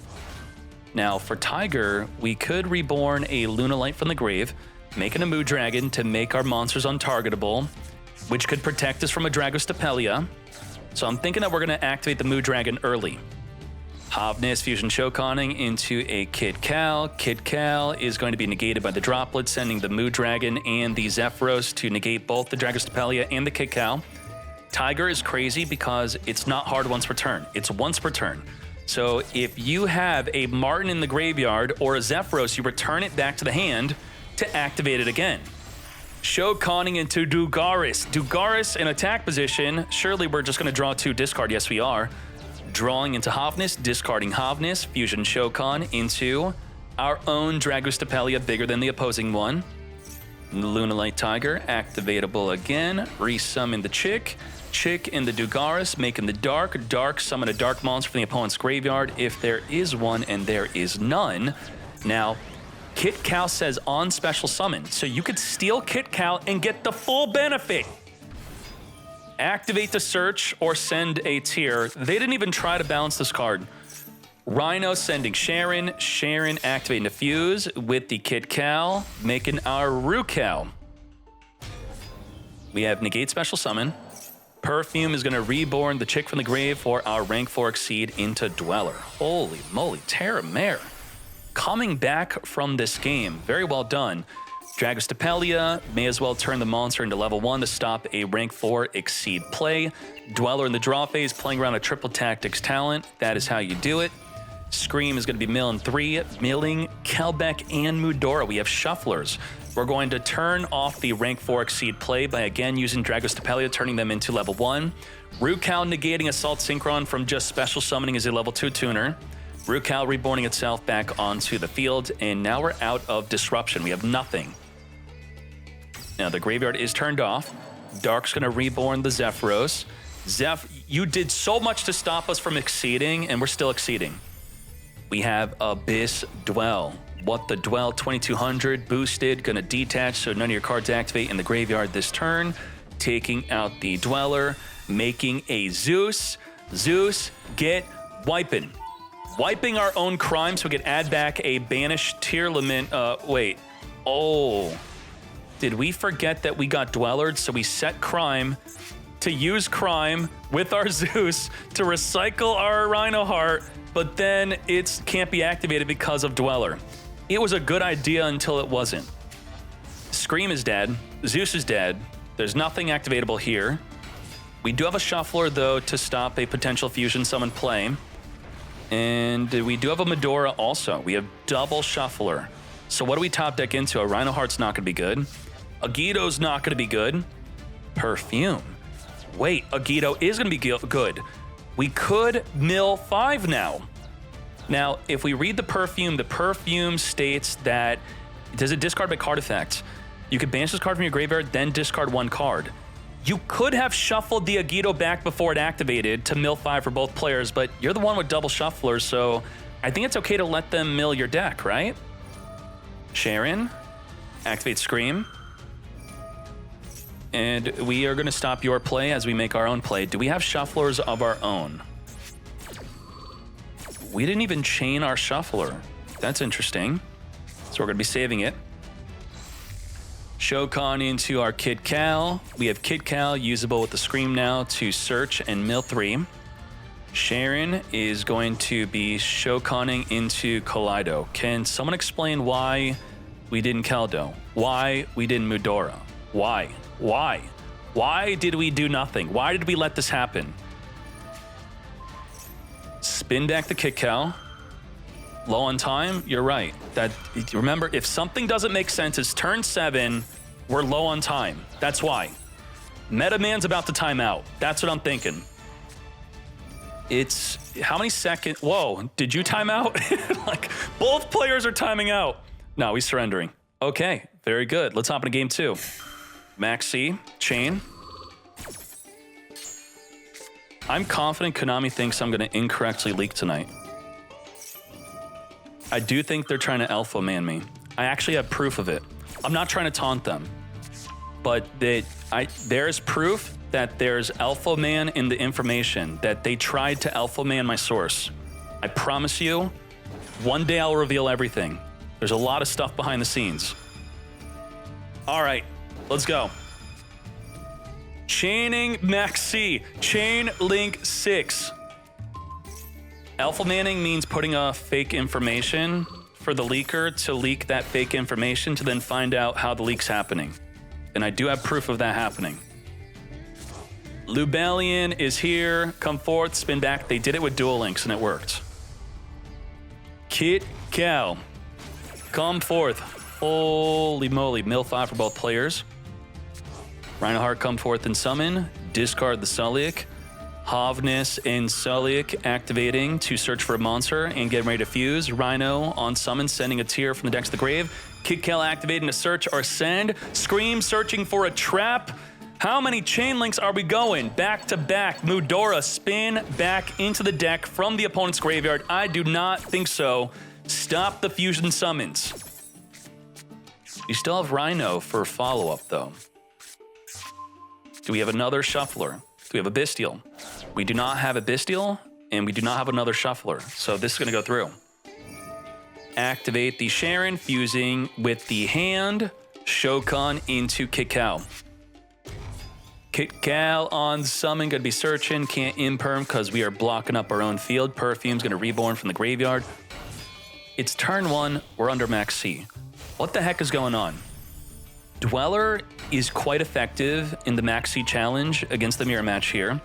Now, for Tiger, we could reborn a Lunalight from the grave, making a Mood Dragon to make our monsters untargetable, which could protect us from a Dragostapelia. So I'm thinking that we're going to activate the Mood Dragon early. Havnis Fusion Shokanning into a Kit Cal. Kit Cal is going to be negated by the Droplet, sending the Mood Dragon and the Zephyros to negate both the Dragostapelia and the Kit Cal. Tiger is crazy because it's not hard once per turn. It's once per turn. So if you have a Martin in the graveyard or a Zephyros, you return it back to the hand to activate it again. Shokanning into Dugaris. Dugaris in attack position. Surely we're just going to draw 2 discard. Yes, we are. Drawing into Havnis, discarding Havnis, Fusion Shokan into our own Dragostapelia bigger than the opposing one. Lunalight Tiger, activatable again. Resummon the Chick in the Dugaris, making the Dark summon a dark monster from the opponent's graveyard if there is one, and there is none. Now, Kit Cal says on special summon, so you could steal Kit Cal and get the full benefit. Activate the search or send a Tyr. They didn't even try to balance this card. Rhino sending Sharon activating the fuse with the Kit Cal, making our Rucal. We have negate special summon. Perfume is going to reborn the Chick from the grave for our rank 4 Exceed into Dweller. Holy moly, Terramare. Coming back from this game, very well done. Dragostapelia may as well turn the monster into level 1 to stop a rank 4 Exceed play. Dweller in the draw phase, playing around a triple tactics talent. That is how you do it. Scream is going to be milling 3, milling Kelbeck and Mudora. We have Shufflers. We're going to turn off the rank 4 Exceed play by again using Dragostapelia, turning them into level 1. Rukal negating Assault Synchron from just special summoning as a level 2 tuner. Rukal reborning itself back onto the field, and now we're out of Disruption. We have nothing. Now the graveyard is turned off. Dark's gonna reborn the Zephyros. Zeph, you did so much to stop us from exceeding, and we're still exceeding. We have Abyss Dwell. What the Dwell, 2200, boosted, gonna detach, so none of your cards activate in the graveyard this turn. Taking out the Dweller, making a Zeus. Zeus, get wiping. Wiping our own crime so we could add back a banished Tearlament. Wait. Oh. Did we forget that we got Dwellered? So we set crime to use crime with our Zeus to recycle our Rhino Heart, but then it can't be activated because of Dweller. It was a good idea until it wasn't. Scream is dead. Zeus is dead. There's nothing activatable here. We do have a Shuffler, though, to stop a potential fusion summon play. And we do have a Medora also. We have double Shuffler. So what do we top deck into? A Rhino Heart's not going to be good. Agito's not going to be good. Perfume. Wait, Agito is going to be good. We could mill 5 now. Now, if we read the perfume states that does it discard by card effect? You could banish this card from your graveyard, then discard 1 card. You could have shuffled the Agito back before it activated to mill 5 for both players, but you're the one with double shufflers, so I think it's okay to let them mill your deck, right? Sharon, activate Scream. And we are going to stop your play as we make our own play. Do we have shufflers of our own? We didn't even chain our shuffler. That's interesting. So we're going to be saving it. Shokan into our Kid Cal. We have Kid Cal usable with the Scream now to search and mill 3. Sharon is going to be Shokaning into Kaleido. Can someone explain why we didn't Kaldo? Why we didn't Mudora? Why? Why? Why did we do nothing? Why did we let this happen? Spin back the Kid Cal. Low on time, you're right. Remember, if something doesn't make sense, it's turn 7, we're low on time. That's why. Meta Man's about to time out. That's what I'm thinking. It's, how many seconds? Whoa, did you time out? Like, both players are timing out. No, he's surrendering. Okay, very good. Let's hop into game 2. Maxi, chain. I'm confident Konami thinks I'm going to incorrectly leak tonight. I do think they're trying to alpha man me. I actually have proof of it. I'm not trying to taunt them, but there's proof that there's alpha man in the information, that they tried to alpha man my source. I promise you, one day I'll reveal everything. There's a lot of stuff behind the scenes. All right, let's go. Chaining Maxi, Chain Link 6. Alpha manning means putting a fake information for the leaker to leak that fake information to then find out how the leak's happening. And I do have proof of that happening. Lubellion is here. Come forth, spin back. They did it with Duel Links and it worked. Kit Cal. Come forth. Holy moly. Mill 5 for both players. Rhino Heart, come forth and summon. Discard the Sulliek. Havnus and Sulliek activating to search for a monster and getting ready to fuse. Rhino on summon, sending a tear from the decks to the grave. Kid Cal activating to search or send. Scream searching for a trap. How many chain links are we going? Back to back. Mudora spin back into the deck from the opponent's graveyard. I do not think so. Stop the fusion summons. You still have Rhino for follow-up though. Do we have another Shuffler? Do we have a Bystial? We do not have a Bystial, and we do not have another Shuffler, so this is going to go through. Activate the Sharon, fusing with the hand. Shokan into Kit Cal. Kit Cal on summon, going to be searching. Can't imperm because we are blocking up our own field. Perfume's going to reborn from the graveyard. It's turn 1. We're under Max C. What the heck is going on? Dweller is quite effective in the Maxi challenge against the mirror match here.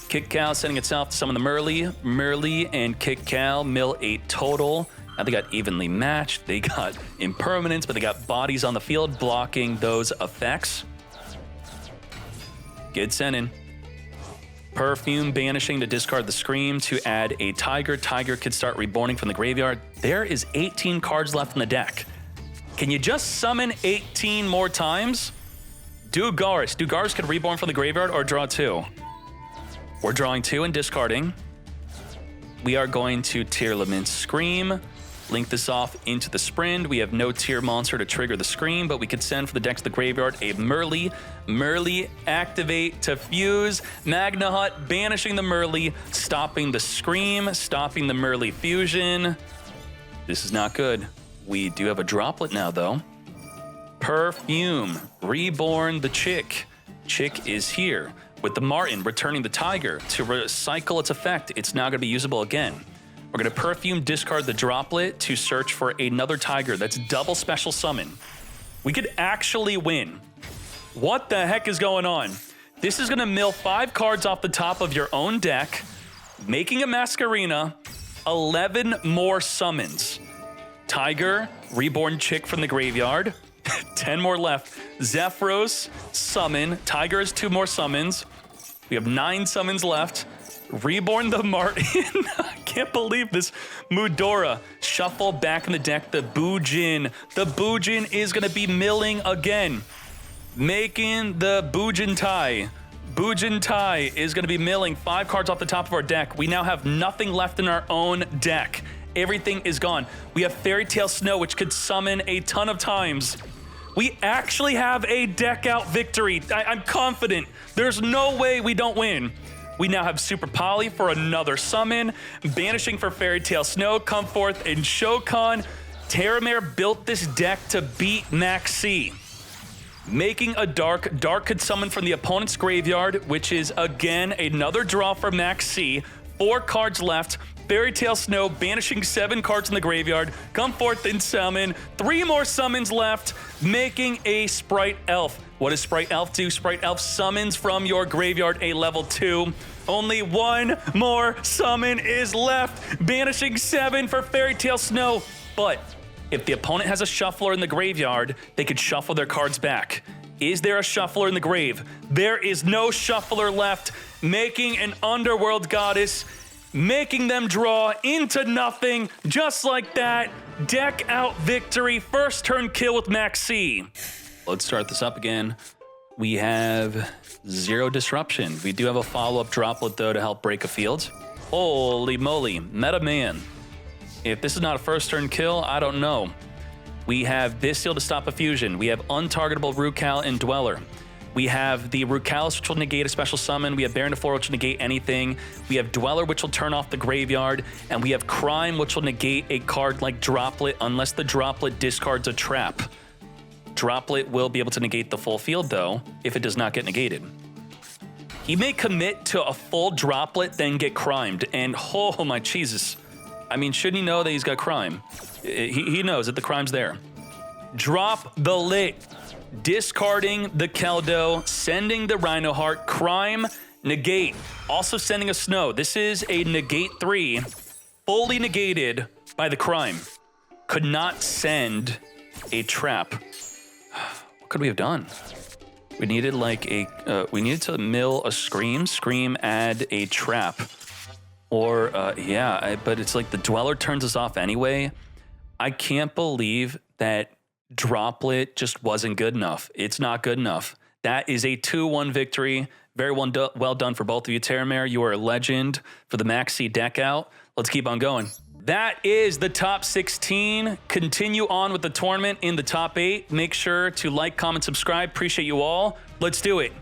Kit Cal sending itself to summon the Merly. Merly and Kit Cal mill 8 total. Now they got evenly matched, they got impermanence, but they got bodies on the field blocking those effects. Good sending. Perfume banishing to discard the Scream to add a Tiger. Tiger could start reborning from the graveyard. There is 18 cards left in the deck. Can you just summon 18 more times? Dugaris. Dugaris could reborn from the graveyard or draw 2. We're drawing 2 and discarding. We are going to Tearlament Scream. Link this off into the Sprint. We have no tier monster to trigger the Scream, but we could send for the deck to the graveyard a Merly. Merly activate to fuse. Magna Hut banishing the Merly, stopping the Scream, stopping the Merly fusion. This is not good. We do have a droplet now, though. Perfume, reborn the Chick. Chick is here. With the Martin returning the Tiger to recycle its effect, it's now going to be usable again. We're going to Perfume discard the Droplet to search for another Tiger. That's double special summon. We could actually win. What the heck is going on? This is going to mill 5 cards off the top of your own deck, making a Masquerena, 11 more summons. Tiger, reborn Chick from the graveyard, 10 more left. Zephyros, summon. Tiger has 2 more summons. We have 9 summons left. Reborn the Martin. I can't believe this. Mudora. Shuffle back in the deck the Bujin. The Bujin is going to be milling again. Making the Bujin Tai. Bujin Tai is going to be milling 5 cards off the top of our deck. We now have nothing left in our own deck. Everything is gone. We have Fairy Tale Snow, which could summon a ton of times. We actually have a deck out victory. I'm confident. There's no way we don't win. We now have Super Poly for another summon, banishing for Fairy Tale Snow, come forth and Shokan. Terramare built this deck to beat Max C. Making a Dark. Dark could summon from the opponent's graveyard, which is again another draw for Max C. 4 cards left. Fairy Tale Snow, banishing 7 cards in the graveyard. Come forth and summon. 3 more summons left, making a Sprite Elf. What does Sprite Elf do? Sprite Elf summons from your graveyard a level 2. Only 1 more summon is left, banishing 7 for Fairy Tale Snow. But if the opponent has a shuffler in the graveyard, they could shuffle their cards back. Is there a shuffler in the grave? There is no shuffler left, making an Underworld Goddess, making them draw into nothing, just like that. Deck out victory, first turn kill with Max C. Let's start this up again. We have 0 disruption. We do have a follow-up droplet, though, to help break a field. Holy moly, Meta Man. If this is not a first turn kill, I don't know. We have Bystial to stop a fusion. We have Untargetable Rukal and Dweller. We have the Rukalis, which will negate a special summon. We have Baron de Flor, which will negate anything. We have Dweller, which will turn off the graveyard. And we have Crime, which will negate a card like Droplet, unless the Droplet discards a trap. Droplet will be able to negate the full field, though, if it does not get negated. He may commit to a full Droplet, then get crimed. And oh my Jesus. I mean, shouldn't he know that he's got crime? He knows that the crime's there. Drop the Lit. Discarding the Keldo, sending the Rhino Heart, crime, negate. Also sending a Snow. This is a negate 3, fully negated by the crime. Could not send a trap. What could we have done? We needed like a, we needed to mill a Scream, add a trap. Or, but it's like the Dweller turns us off anyway. I can't believe that Droplet just wasn't good enough. It's not good enough. That is a 2-1 victory. Very well done for both of you, Terramare. You are a legend for the Max C deck out. Let's keep on going. That is the top 16. Continue on with the tournament in the top 8. Make sure to like, comment, subscribe. Appreciate you all. Let's do it.